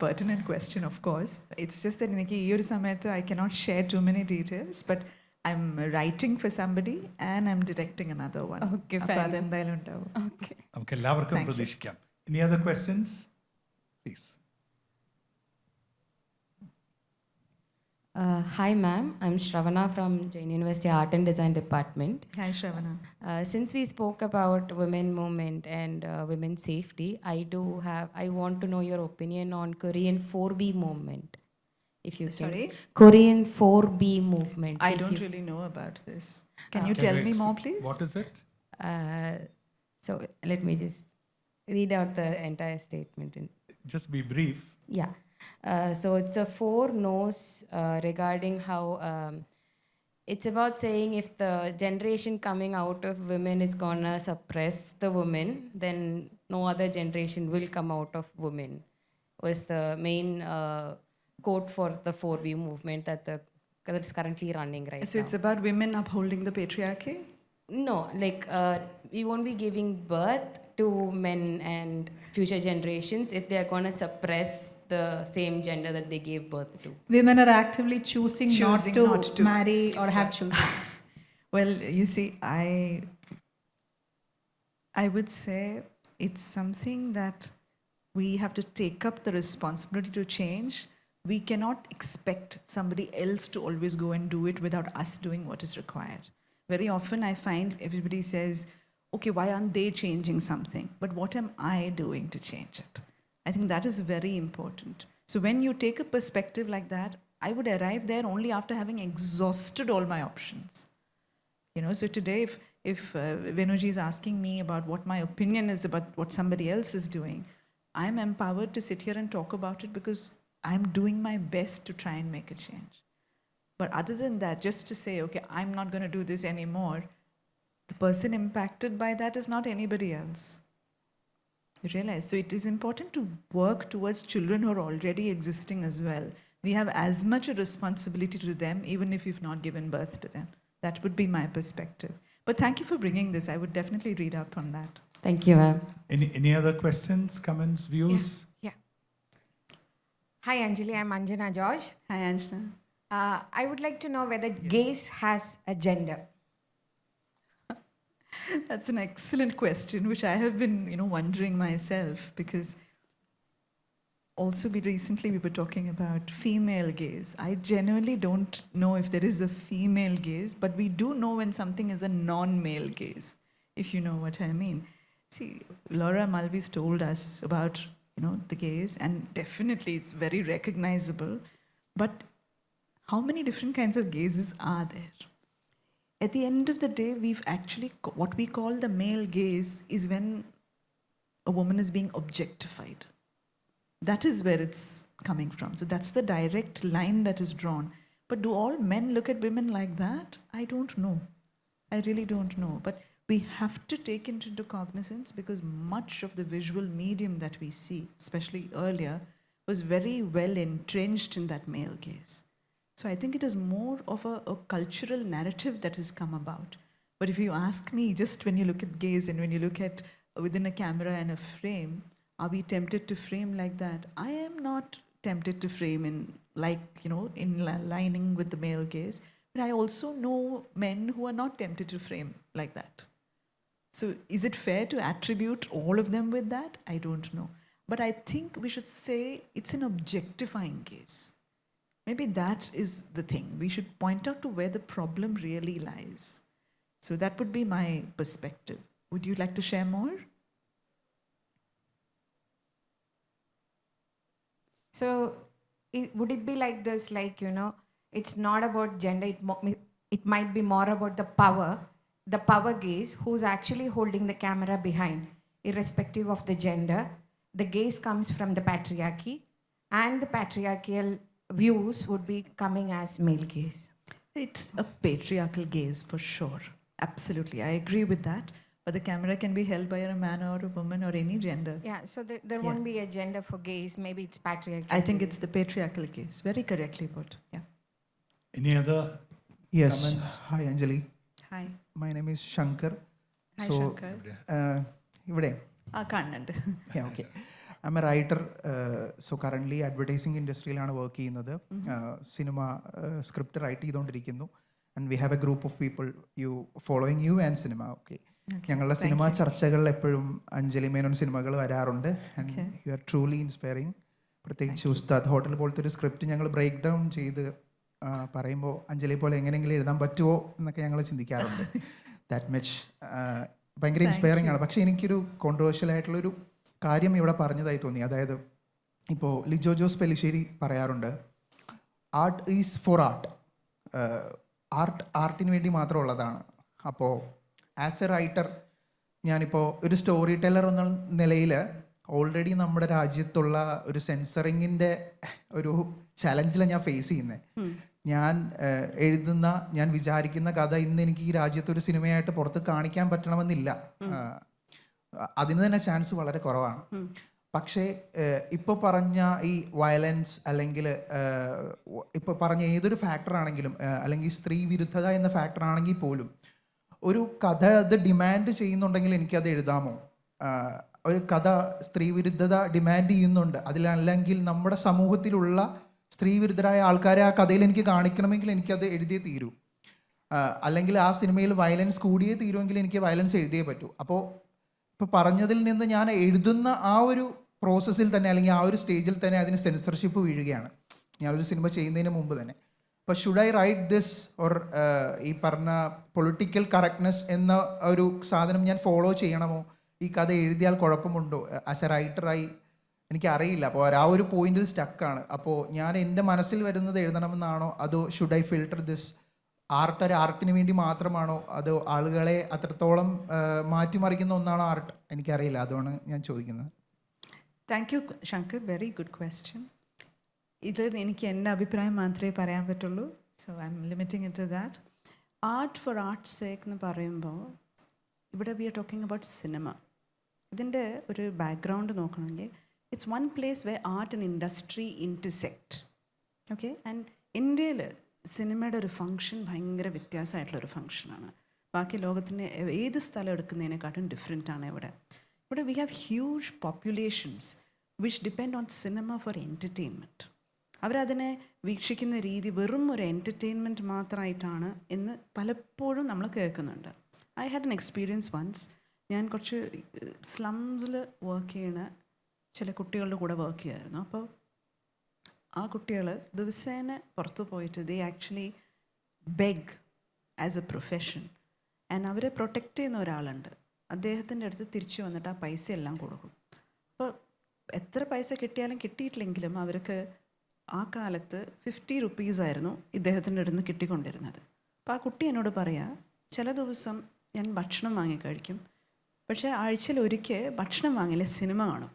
pertinent question of course. It's just that എനിക്ക് ഈ ഒരു സമയത്ത് I cannot share too many details. But I'm writing for somebody and I'm directing another one. അപ്പോൾ അതെന്തായാലും ഉണ്ടാവും. ഓക്കെ, നമുക്ക് എല്ലാവർക്കും പ്രതീക്ഷിക്കാം. ഇനി other questions please. Hi ma'am, I'm Shravana from Jain University Art and Design Department. Hi Shravana. Since we spoke about women movement and women's safety, I want to know your opinion on Korean 4B movement. If you Sorry? can. Korean 4B movement. I don't really know about this. Can you tell me more, please? What is it? So let me just read out the entire statement. Just be brief. Yeah. So it's a 4 no's regarding how it's about saying if the generation coming out of women is gonna suppress the women, then no other generation will come out of women. Was the main quote for the 4B movement that is currently running right So now. it's about women upholding the patriarchy? No, like we won't be giving birth to men and future generations if they are going to suppress the same gender that they gave birth to. Women are actively choosing Choosing not not to to. marry or have children. Well, you see, I would say it's something that we have to take up the responsibility to change. We cannot expect somebody else to always go and do it without us doing what is required. Very often I find everybody says, okay, why aren't they changing something? But what am I doing to change it? I think that is very important. So when you take a perspective like that, I would arrive there only after having exhausted all my options. You know, so today if Venuji is asking me about what my opinion is about what somebody else is doing, I'm empowered to sit here and talk about it because I'm doing my best to try and make a change. But other than that, just to say, okay, I'm not going to do this anymore, the person impacted by that is not anybody else. You realize? So it is important to work towards children who are already existing as well. We have as much a responsibility to them, even if you've not given birth to them. That would be my perspective. But thank you for bringing this. I would definitely read up on that. Thank you, ma'am. Any other questions, comments, views? Yeah. Hi, Anjali. I'm Anjana George. Hi, Anjana. I would like to know whether gaze has a gender. That's an excellent question, which I have been, wondering myself, because also recently we were talking about female gaze. I genuinely don't know if there is a female gaze, but we do know when something is a non-male gaze, if you know what I mean. See, Laura Mulvey's told us about, the gaze, and definitely it's very recognizable. But how many different kinds of gazes are there? At the end of the day, we've actually, what we call the male gaze is when a woman is being objectified. That is where it's coming from. So that's the direct line that is drawn. But do all men look at women like that? I don't know. I really don't know. But we have to take it into cognizance because much of the visual medium that we see, especially earlier, was very well entrenched in that male gaze. So I think it is more of a cultural narrative that has come about. But if you ask me, just when you look at gaze and when you look at within a camera and a frame, are we tempted to frame like that? I am not tempted to frame in lining with the male gaze. But I also know men who are not tempted to frame like that. So is it fair to attribute all of them with that? I don't know. But I think we should say it's an objectifying gaze. Maybe that is the thing. We should point out to where the problem really lies. So that would be my perspective. Would you like to share more? So, would it be like this? It's not about gender. It might be more about the power gaze, who's actually holding the camera behind, irrespective of the gender. The gaze comes from the patriarchy, and the patriarchal views would be coming as male gaze. It's a patriarchal gaze for sure. Absolutely. I agree with that. But the camera can be held by a man or a woman or any gender. Yeah, so there won't be a gender for gaze. Maybe it's patriarchal. I think it's the patriarchal gaze. Very correctly put. Yeah. Any other Yes. comments? Hi, Anjali. Hi. My name is Shankar. Hi, So, Shankar. ഇവിടെ കാണുന്നുണ്ട്. yeah, okay. I'm a writer. So currently advertising ഇൻഡസ്ട്രിയിലാണ് work ചെയ്യുന്നത്. സിനിമ script write ചെയ്തുകൊണ്ടിരിക്കുന്നു. And we have a group of people following you and cinema. Okay. ഞങ്ങളുടെ cinema ചർച്ചകളിൽ എപ്പോഴും അഞ്ജലി മേനോൻ സിനിമകൾ വരാറുണ്ട്. And you are truly inspiring. പ്രത്യേകിച്ച് ഉസ്താദ് ഹോട്ടൽ പോലത്തെ ഒരു സ്ക്രിപ്റ്റ് ഞങ്ങൾ ബ്രേക്ക് ഡൗൺ ചെയ്ത് പറയുമ്പോൾ അഞ്ജലി പോലെ എങ്ങനെയെങ്കിലും എഴുതാൻ പറ്റുമോ എന്നൊക്കെ ഞങ്ങൾ ചിന്തിക്കാറുണ്ട്. ദാറ്റ് മച്ച് ഭയങ്കര ഇൻസ്പയറിംഗ് ആണ്. പക്ഷേ എനിക്കൊരു കോൺട്രവേഴ്ഷ്യൽ ആയിട്ടുള്ളൊരു കാര്യം ഇവിടെ പറഞ്ഞതായി തോന്നി. അതായത് ഇപ്പോൾ ലിജോ ജോസ് പെലിശ്ശേരി പറയാറുണ്ട്, ആർട്ട് ഈസ് ഫോർ ആർട്ട്. ആർട്ടിന് വേണ്ടി മാത്രമുള്ളതാണ്. അപ്പോൾ ആസ് എ റൈറ്റർ ഞാനിപ്പോൾ ഒരു സ്റ്റോറി ടെല്ലർ എന്ന നിലയിൽ ഓൾറെഡി നമ്മുടെ രാജ്യത്തുള്ള ഒരു സെൻസറിങ്ങിൻ്റെ ഒരു ചലഞ്ചിലാണ് ഞാൻ ഫേസ് ചെയ്യുന്നത്. ഞാൻ എഴുതുന്ന, ഞാൻ വിചാരിക്കുന്ന കഥ ഇന്ന് എനിക്ക് ഈ രാജ്യത്ത് ഒരു സിനിമയായിട്ട് പുറത്ത് കാണിക്കാൻ പറ്റണമെന്നില്ല. അതിന് തന്നെ ചാൻസ് വളരെ കുറവാണ്. പക്ഷേ ഇപ്പോൾ പറഞ്ഞ ഈ വയലൻസ് അല്ലെങ്കിൽ ഇപ്പോൾ പറഞ്ഞ ഏതൊരു ഫാക്ടറാണെങ്കിലും അല്ലെങ്കിൽ സ്ത്രീ വിരുദ്ധത എന്ന ഫാക്ടറാണെങ്കിൽ പോലും ഒരു കഥ അത് ഡിമാൻഡ് ചെയ്യുന്നുണ്ടെങ്കിൽ എനിക്കത് എഴുതാമോ? ഒരു കഥ സ്ത്രീ വിരുദ്ധത ഡിമാൻഡ് ചെയ്യുന്നുണ്ട്, അതിലല്ലെങ്കിൽ നമ്മുടെ സമൂഹത്തിലുള്ള സ്ത്രീ വിരുദ്ധരായ ആൾക്കാരെ ആ കഥയിൽ എനിക്ക് കാണിക്കണമെങ്കിൽ എനിക്കത് എഴുതിയേ തീരൂ. അല്ലെങ്കിൽ ആ സിനിമയിൽ വയലൻസ് കൂടിയേ തീരുമെങ്കിൽ എനിക്ക് വയലൻസ് എഴുതിയേ പറ്റൂ. അപ്പോൾ ഇപ്പോൾ പറഞ്ഞതിൽ നിന്ന് ഞാൻ എഴുതുന്ന ആ ഒരു പ്രോസസ്സിൽ തന്നെ അല്ലെങ്കിൽ ആ ഒരു സ്റ്റേജിൽ തന്നെ അതിന് സെൻസർഷിപ്പ് വീഴുകയാണ് ഞാനൊരു സിനിമ ചെയ്യുന്നതിന് മുമ്പ് തന്നെ. അപ്പോൾ should I write this or ഈ പറഞ്ഞ പൊളിറ്റിക്കൽ കറക്റ്റ്നെസ് എന്ന ഒരു സാധനം ഞാൻ ഫോളോ ചെയ്യണമോ? ഈ കഥ എഴുതിയാൽ കുഴപ്പമുണ്ടോ? ആസ് എ റൈറ്ററായി എനിക്കറിയില്ല. അപ്പോൾ ആ ഒരു പോയിന്റിൽ സ്റ്റക്കാണ്. അപ്പോൾ ഞാൻ എൻ്റെ മനസ്സിൽ വരുന്നത് എഴുതണമെന്നാണോ, അതോ should I filter this art ഒരു ആർട്ടിന് വേണ്ടി മാത്രമാണോ, അതോ ആളുകളെ അത്രത്തോളം മാറ്റിമറിക്കുന്ന ഒന്നാണോ ആർട്ട്? എനിക്കറിയില്ല, അതുകൊണ്ട് ഞാൻ ചോദിക്കുന്നത്. Thank you Shankar, very good question. ഇതിൽ എനിക്ക് എൻ്റെ അഭിപ്രായം മാത്രമേ പറയാൻ പറ്റുള്ളൂ. So I'm limiting it to that. Art for art's sake എന്ന് പറയുമ്പോൾ ഇവിടെ we are talking about cinema. ഇതിൻ്റെ ഒരു ബാക്ക്ഗ്രൗണ്ട് നോക്കണമെങ്കിൽ it's one place where art and industry intersect. Okay, and ഇന്ത്യയിൽ സിനിമയുടെ ഒരു ഫങ്ഷൻ ഭയങ്കര വ്യത്യാസമായിട്ടുള്ളൊരു ഫങ്ഷനാണ്. ബാക്കി ലോകത്തിൻ്റെ ഏത് സ്ഥലം എടുക്കുന്നതിനെക്കാട്ടും ഡിഫറെൻ്റ് ആണ് ഇവിടെ. ഇവിടെ we have huge populations which depend on cinema four entertainment. അവരതിനെ വീക്ഷിക്കുന്ന രീതി വെറും ഒരു എൻ്റർടൈൻമെൻറ്റ് മാത്രമായിട്ടാണ് എന്ന് പലപ്പോഴും നമ്മൾ കേൾക്കുന്നുണ്ട്. I had an experience once. ഞാൻ കുറച്ച് സ്ലംസിൽ വർക്ക് ചെയ്യുന്ന ചില കുട്ടികളുടെ കൂടെ വർക്ക് ചെയ്യുമായിരുന്നു. അപ്പോൾ ആ കുട്ടികൾ ദിവസേന പുറത്തു പോയിട്ട് ദേ actually beg as A profession. And അവരെ പ്രൊട്ടക്റ്റ് ചെയ്യുന്ന ഒരാളുണ്ട്. അദ്ദേഹത്തിൻ്റെ അടുത്ത് തിരിച്ചു വന്നിട്ട് ആ പൈസ എല്ലാം കൊടുക്കും. അപ്പോൾ എത്ര പൈസ കിട്ടിയാലും കിട്ടിയിട്ടില്ലെങ്കിലും അവർക്ക് ആ കാലത്ത് 50 റുപ്പീസായിരുന്നു ഇദ്ദേഹത്തിൻ്റെ അടുത്ത് നിന്ന് കിട്ടിക്കൊണ്ടിരുന്നത്. അപ്പോൾ ആ കുട്ടി എന്നോട് പറയാം, ചില ദിവസം ഞാൻ ഭക്ഷണം വാങ്ങി കഴിക്കും, പക്ഷേ ആഴ്ചയിൽ ഒരിക്കൽ ഭക്ഷണം വാങ്ങില്ല, സിനിമ കാണും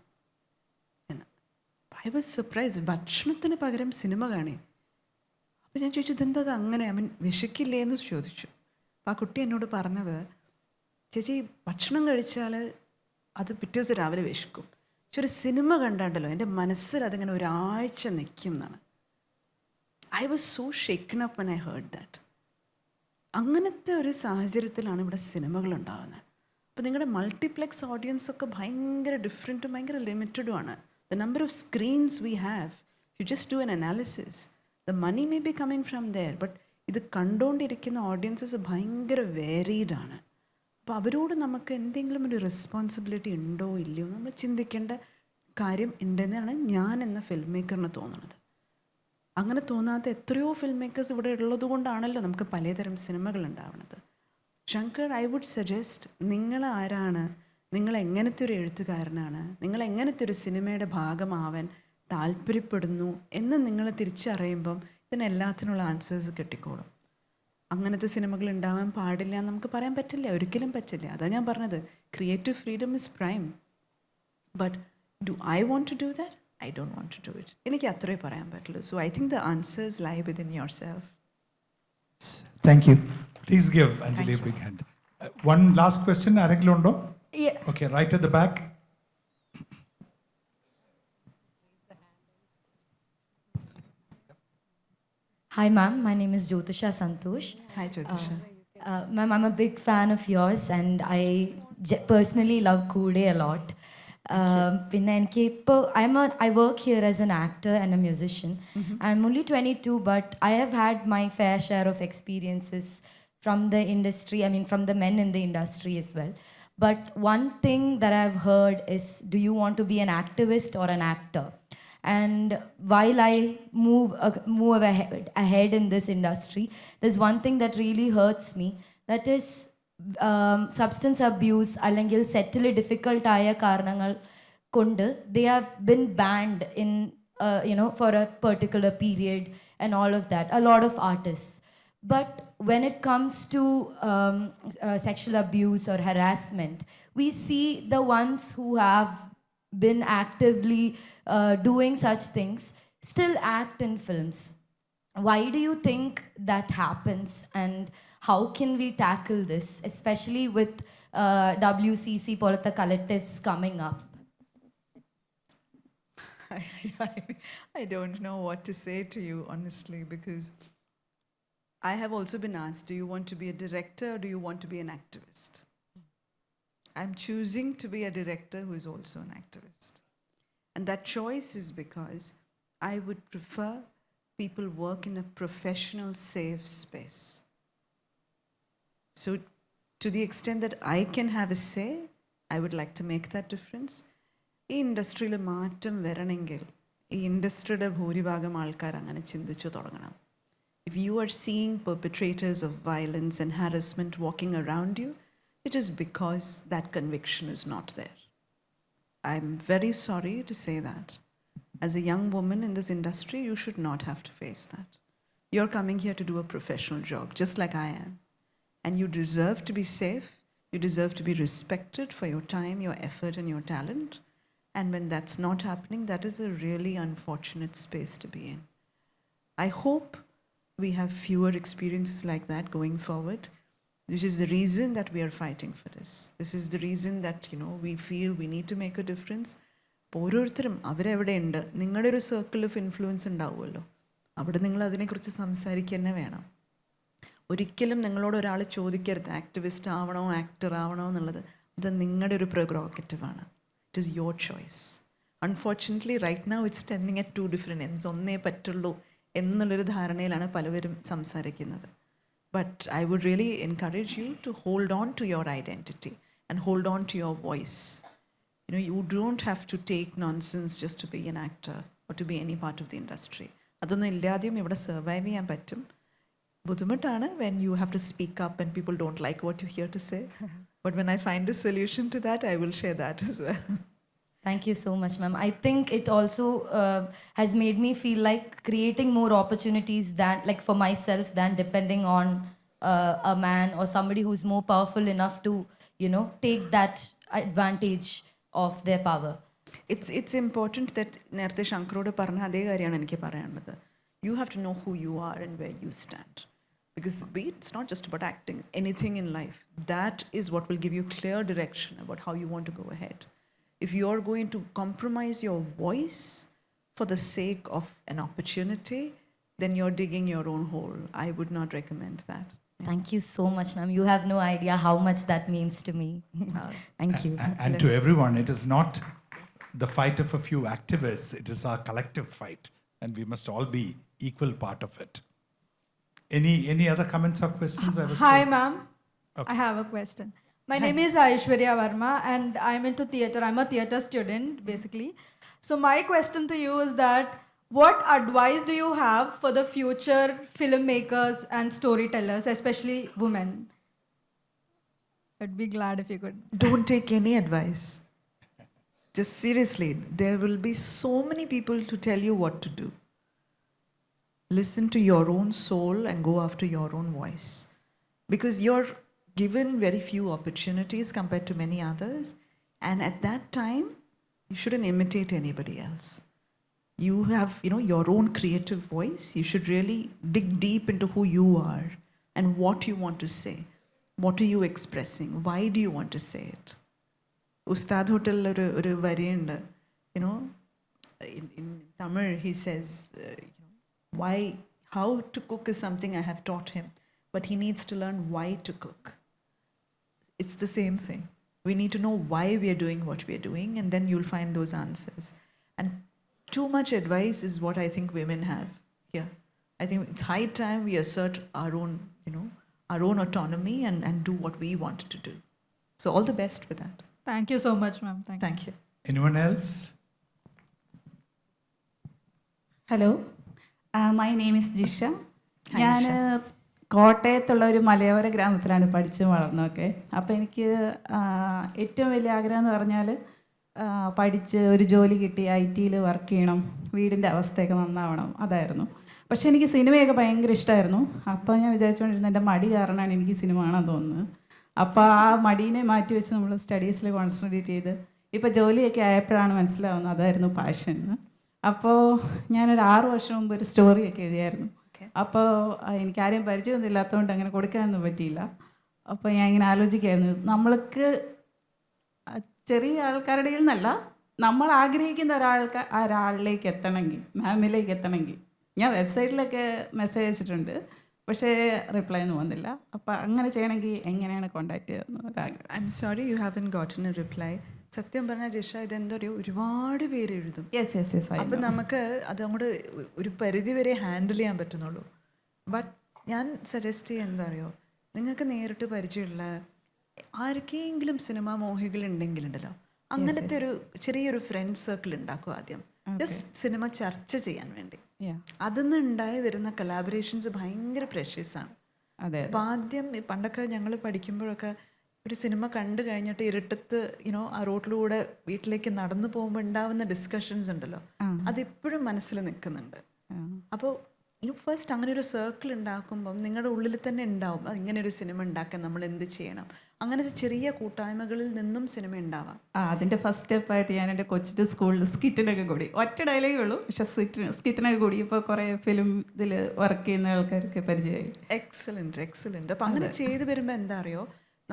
എന്ന്. ഐ വാസ് സർപ്രൈസ്, ഭക്ഷണത്തിന് പകരം സിനിമ കാണി. അപ്പോൾ ഞാൻ ചോദിച്ചു, ഇതെന്താ അങ്ങനെ, അവൻ വിശക്കില്ലേ എന്ന് ചോദിച്ചു. അപ്പോൾ ആ കുട്ടി എന്നോട് പറഞ്ഞത്, ചേച്ചി ഭക്ഷണം കഴിച്ചാൽ അത് പിറ്റേ ദിവസം രാവിലെ വിശക്കും, പക്ഷെ ഒരു സിനിമ കണ്ടാണ്ടല്ലോ എൻ്റെ മനസ്സിൽ അതിങ്ങനെ ഒരാഴ്ച നിൽക്കും എന്നാണ്. I was so shaken up when I heard that. അങ്ങനത്തെ ഒരു സാഹചര്യത്തിലാണ് ഇവിടെ സിനിമകൾ ഉണ്ടാകുന്നത്. അപ്പോൾ നിങ്ങളുടെ മൾട്ടിപ്ലെക്സ് ഓഡിയൻസ് ഒക്കെ ഭയങ്കര ഡിഫറെൻറ്റും ഭയങ്കര ലിമിറ്റഡുമാണ്. The number of screens we have, you just do an analysis, the money may be coming from there, but ഇത് കണ്ടുകൊണ്ടിരിക്കുന്ന ഓഡിയൻസസ് ഭയങ്കര വേരീഡാണ്. അപ്പോൾ അവരോട് നമുക്ക് എന്തെങ്കിലും ഒരു റെസ്പോൺസിബിലിറ്റി ഉണ്ടോ ഇല്ലയോ നമ്മൾ ചിന്തിക്കേണ്ട കാര്യം ഉണ്ടെന്നാണ് ഞാൻ എന്ന ഫിൽം മേക്കറിന് തോന്നുന്നത്. അങ്ങനെ തോന്നാത്ത എത്രയോ ഫിൽം മേക്കേഴ്സ് ഇവിടെ ഉള്ളത് കൊണ്ടാണല്ലോ നമുക്ക് പലതരം സിനിമകൾ ഉണ്ടാവുന്നത്. ശങ്കർ, ഐ വുഡ് സജസ്റ്റ്, നിങ്ങൾ ആരാണ്, നിങ്ങൾ എങ്ങനത്തെ ഒരു എഴുത്തുകാരനാണ്, നിങ്ങൾ എങ്ങനത്തെ ഒരു സിനിമയുടെ ഭാഗമാവാൻ താല്പര്യപ്പെടുന്നു എന്ന് നിങ്ങൾ തിരിച്ചറിയുമ്പം ഇതിനെല്ലാത്തിനുള്ള ആൻസേഴ്സ് കിട്ടിക്കോളും. അങ്ങനത്തെ സിനിമകൾ ഉണ്ടാവാൻ പാടില്ല എന്ന് നമുക്ക് പറയാൻ പറ്റില്ല, ഒരിക്കലും പറ്റില്ല. അതാണ് ഞാൻ പറഞ്ഞത്, creative freedom is prime. But do I want to do that? I don't want to do it. എനിക്ക് അത്രേ പറയാൻ പറ്റുള്ളൂ. So I think the answers lie within yourself. Thank you. Please give Anjali a big hand. One last question, ആരെങ്കിലും ഉണ്ടോ? Yeah. Okay, right at the back. Hi, ma'am. My name is Jyotisha Santosh. Hi ജ്യോതിഷ. Ma'am, I'm a big fan of yours and I personally love Kude a lot. പിന്നെ എനിക്ക് ഇപ്പോൾ I work here as an actor and a musician. I'm only 22, but I have had my fair share of experiences from the industry, I mean from the men in the industry as well. But one thing that I've heard is, do you want to be an activist or an actor? And while I move ahead in this industry, there's one thing that really hurts me, that is substance abuse അല്ലെങ്കിൽ സെറ്റിൽ difficult ആയ കാരണങ്ങൾ കൊണ്ട് they have been banned in for a particular period and all of that, a lot of artists. But when it comes to sexual abuse or harassment, we see the ones who have been actively doing such things still act in films? Why do you think that happens, and how can we tackle this, especially with WCC polatha collectives coming up? I don't know what to say to you, honestly, because I have also been asked, do you want to be a director or do you want to be an activist? I'm choosing to be a director who is also an activist. And that choice is because I would prefer people work in a professional, safe space. So, to the extent that I can have a say, I would like to make that difference. ഈ ഇൻഡസ്ട്രിയിൽ മാറ്റം വരണമെങ്കിൽ ഈ ഇൻഡസ്ട്രിയുടെ ഭൂരിഭാഗം ആൾക്കാർ അങ്ങനെ ചിന്തിച്ചു തുടങ്ങണം. If you are seeing perpetrators of violence and harassment walking around you, it is because that conviction is not there. I'm very sorry to say that. As a young woman in this industry, you should not have to face that. You're coming here to do a professional job, just like I am. And you deserve to be safe. You deserve to be respected for your time, your effort, and your talent. And when that's not happening, that is a really unfortunate space to be in. I hope we have fewer experiences like that going forward, which is the reason that we are fighting for this. This is the reason that, we feel we need to make a difference. ഓരോരുത്തരും അവരെവിടെ ഉണ്ട്, നിങ്ങളുടെ ഒരു circle of influence ഉണ്ടാവുമല്ലോ, അവിടെ നിങ്ങൾ അതിനെക്കുറിച്ച് സംസാരിക്കുക തന്നെ വേണം. ഒരിക്കലും നിങ്ങളോട് ഒരാൾ ചോദിക്കരുത് ആക്ടിവിസ്റ്റ് ആവണോ ആക്ടർ ആവണോ എന്നുള്ളത്. അത് നിങ്ങളുടെ ഒരു പ്രോഗ്രോഗറ്റീവാണ്. It is your choice. Unfortunately right now it's tending at two different ends. ഒന്നേ പറ്റുള്ളൂ എന്നുള്ളൊരു ധാരണയിലാണ് പലവരും സംസാരിക്കുന്നത്. But I would really encourage you to hold on to your identity and hold on to your voice. You don't have to take nonsense just to be an actor or to be any part of the industry. അതൊന്നും ഇല്ലാതെയും ഇവിടെ survive ചെയ്യാൻ പറ്റും. ബുദ്ധിമുട്ടാണ് when you have to speak up and people don't like what you hear to say. But when I find a solution to that, I will share that as well. Thank you so much, ma'am. I think it also has made me feel like creating more opportunities than, like, for myself, than depending on a man or somebody who's more powerful enough to, take that advantage of their power. It's important that നേരത്തെ ശങ്കറോട് പറഞ്ഞ അതേ കാര്യമാണ് എനിക്ക് പറയാനുള്ളത്. You have to know who you are and where you stand. Because it's not just about acting, anything in life. That is what will give you clear direction about how you want to go ahead. If you're going to compromise your voice for the sake of an opportunity, then you're digging your own hole. I would not recommend that. Thank you so much, ma'am. You have no idea how much that means to me. Thank you. And to everyone, it is not the fight of a few activists, it is our collective fight, and we must all be equal part of it. Any other comments or questions? Hi, ma'am. I have a question. My name is Aishwarya Verma, and I'm into theatre. I'm a theatre student, basically. So my question to you is that, what advice do you have for the future filmmakers and storytellers, especially women? I'd be glad if you could. Don't take any advice. Just seriously, there will be so many people to tell you what to do. Listen to your own soul and go after your own voice. Because you're given very few opportunities compared to many others. And at that time, you shouldn't imitate anybody else. You have, your own creative voice. You should really dig deep into who you are and what you want to say. What are you expressing? Why do you want to say it? Ustad Hotel oru variyundu, in Tamil he says, how to cook is something I have taught him, but he needs to learn why to cook. It's the same thing. We need to know why we are doing what we are doing, and then you'll find those answers. And too much advice is what I think women have here. I think it's high time we assert our own, our own autonomy and do what we want to do. So all the best with that. Thank you so much, ma'am. Thank you. Anyone else? Hello my name is Jisha. Hi, ഞാൻ കോട്ടയത്തുള്ള ഒരു മലയോര ഗ്രാമത്തിലാണ് പഠിച്ച് വളർന്നതൊക്കെ. അപ്പോൾ എനിക്ക് ഏറ്റവും വലിയ ആഗ്രഹം എന്ന് പറഞ്ഞാൽ പഠിച്ച് ഒരു ജോലി കിട്ടി IT-യിൽ വർക്ക് ചെയ്യണം, വീടിൻ്റെ അവസ്ഥയൊക്കെ നന്നാവണം, അതായിരുന്നു. പക്ഷേ എനിക്ക് സിനിമയൊക്കെ ഭയങ്കര ഇഷ്ടമായിരുന്നു. അപ്പോൾ ഞാൻ വിചാരിച്ചുകൊണ്ടിരുന്നത് എൻ്റെ മടി കാരണമാണ് എനിക്ക് സിനിമ കാണാൻ തോന്നുന്നത്. അപ്പോൾ ആ മടീനെ മാറ്റി വെച്ച് നമ്മൾ സ്റ്റഡീസിൽ കോൺസെൻട്രേറ്റ് ചെയ്ത് ഇപ്പോൾ ജോലിയൊക്കെ ആയപ്പോഴാണ് മനസ്സിലാവുന്നത് അതായിരുന്നു പാഷൻ. അപ്പോൾ ഞാനൊരു 6 വർഷം മുമ്പ് ഒരു സ്റ്റോറിയൊക്കെ എഴുതിയായിരുന്നു. അപ്പോൾ എനിക്ക് ആരെയും പരിചയമൊന്നും ഇല്ലാത്തതുകൊണ്ട് അങ്ങനെ കൊടുക്കാനൊന്നും പറ്റിയില്ല. അപ്പോൾ ഞാൻ ഇങ്ങനെ ആലോചിക്കായിരുന്നു, നമ്മൾക്ക് ചെറിയ ആൾക്കാരുടെ കയ്യിൽ നിന്നല്ല, നമ്മൾ ആഗ്രഹിക്കുന്ന ഒരാളിലേക്ക് എത്തണമെങ്കിൽ, മാമിലേക്ക് എത്തണമെങ്കിൽ, ഞാൻ വെബ്സൈറ്റിലൊക്കെ മെസ്സേജ് അയച്ചിട്ടുണ്ട്, പക്ഷേ റിപ്ലൈ ഒന്നും വന്നില്ല. അപ്പോൾ അങ്ങനെ ചെയ്യണമെങ്കിൽ എങ്ങനെയാണ് കോൺടാക്ട് ചെയ്യുന്നത് ഒരാഗ്രഹം. I M sorry U haven ഗോട്ടൻ A reply. സത്യം പറഞ്ഞാൽ ജിഷ, ഇതെന്തോ ഒരുപാട് പേര് എഴുതും. യെസ് അപ്പം നമുക്ക് അത് അങ്ങോട്ട് ഒരു പരിധി വരെ ഹാൻഡിൽ ചെയ്യാൻ പറ്റുന്നുള്ളൂ. ബട്ട് ഞാൻ സജസ്റ്റ് ചെയ്യുക എന്താ അറിയോ, നിങ്ങൾക്ക് നേരിട്ട് പരിചയമുള്ള ആർക്കെങ്കിലും സിനിമാ മോഹികളുണ്ടെങ്കിലുണ്ടല്ലോ, അങ്ങനത്തെ ഒരു ചെറിയൊരു ഫ്രണ്ട് സർക്കിൾ ഉണ്ടാക്കും ആദ്യം, ജസ്റ്റ് സിനിമ ചർച്ച ചെയ്യാൻ വേണ്ടി. അതിൽ നിന്ന് ഉണ്ടായി വരുന്ന കൊലാബറേഷൻസ് ഭയങ്കര പ്രഷ്യസ് ആണ്. അതെ. അപ്പം ആദ്യം പണ്ടൊക്കെ ഞങ്ങൾ പഠിക്കുമ്പോഴൊക്കെ ഒരു സിനിമ കണ്ടു കഴിഞ്ഞിട്ട് ഇരുട്ടത്ത് ആ റോട്ടിലൂടെ വീട്ടിലേക്ക് നടന്നു പോകുമ്പോൾ ഉണ്ടാവുന്ന ഡിസ്കഷൻസ് ഉണ്ടല്ലോ, അതിപ്പോഴും മനസ്സിൽ നിൽക്കുന്നുണ്ട്. അപ്പോൾ ഫസ്റ്റ് അങ്ങനെ ഒരു സർക്കിൾ ഉണ്ടാക്കുമ്പം നിങ്ങളുടെ ഉള്ളിൽ തന്നെ ഉണ്ടാവും ഇങ്ങനെ ഒരു സിനിമ ഉണ്ടാക്കാൻ നമ്മൾ എന്ത് ചെയ്യണം. അങ്ങനത്തെ ചെറിയ കൂട്ടായ്മകളിൽ നിന്നും സിനിമ ഉണ്ടാവാം. അതിൻ്റെ ഫസ്റ്റ് സ്റ്റെപ്പായിട്ട് ഞാൻ എൻ്റെ കൊച്ചിൻ്റെ സ്കൂളിൽ സ്കിറ്റിനൊക്കെ കൂടി, ഒറ്റ ഡയലോഗേ ഉള്ളൂ, പക്ഷെ സ്കിറ്റിനൊക്കെ കൂടി ഇപ്പോൾ കുറേ ഫിലിം ഇതിൽ വർക്ക് ചെയ്യുന്ന ആൾക്കാർക്ക് പരിചയമായി. എക്സലൻറ്റ്. അപ്പം അങ്ങനെ ചെയ്തു വരുമ്പോൾ എന്താ അറിയോ,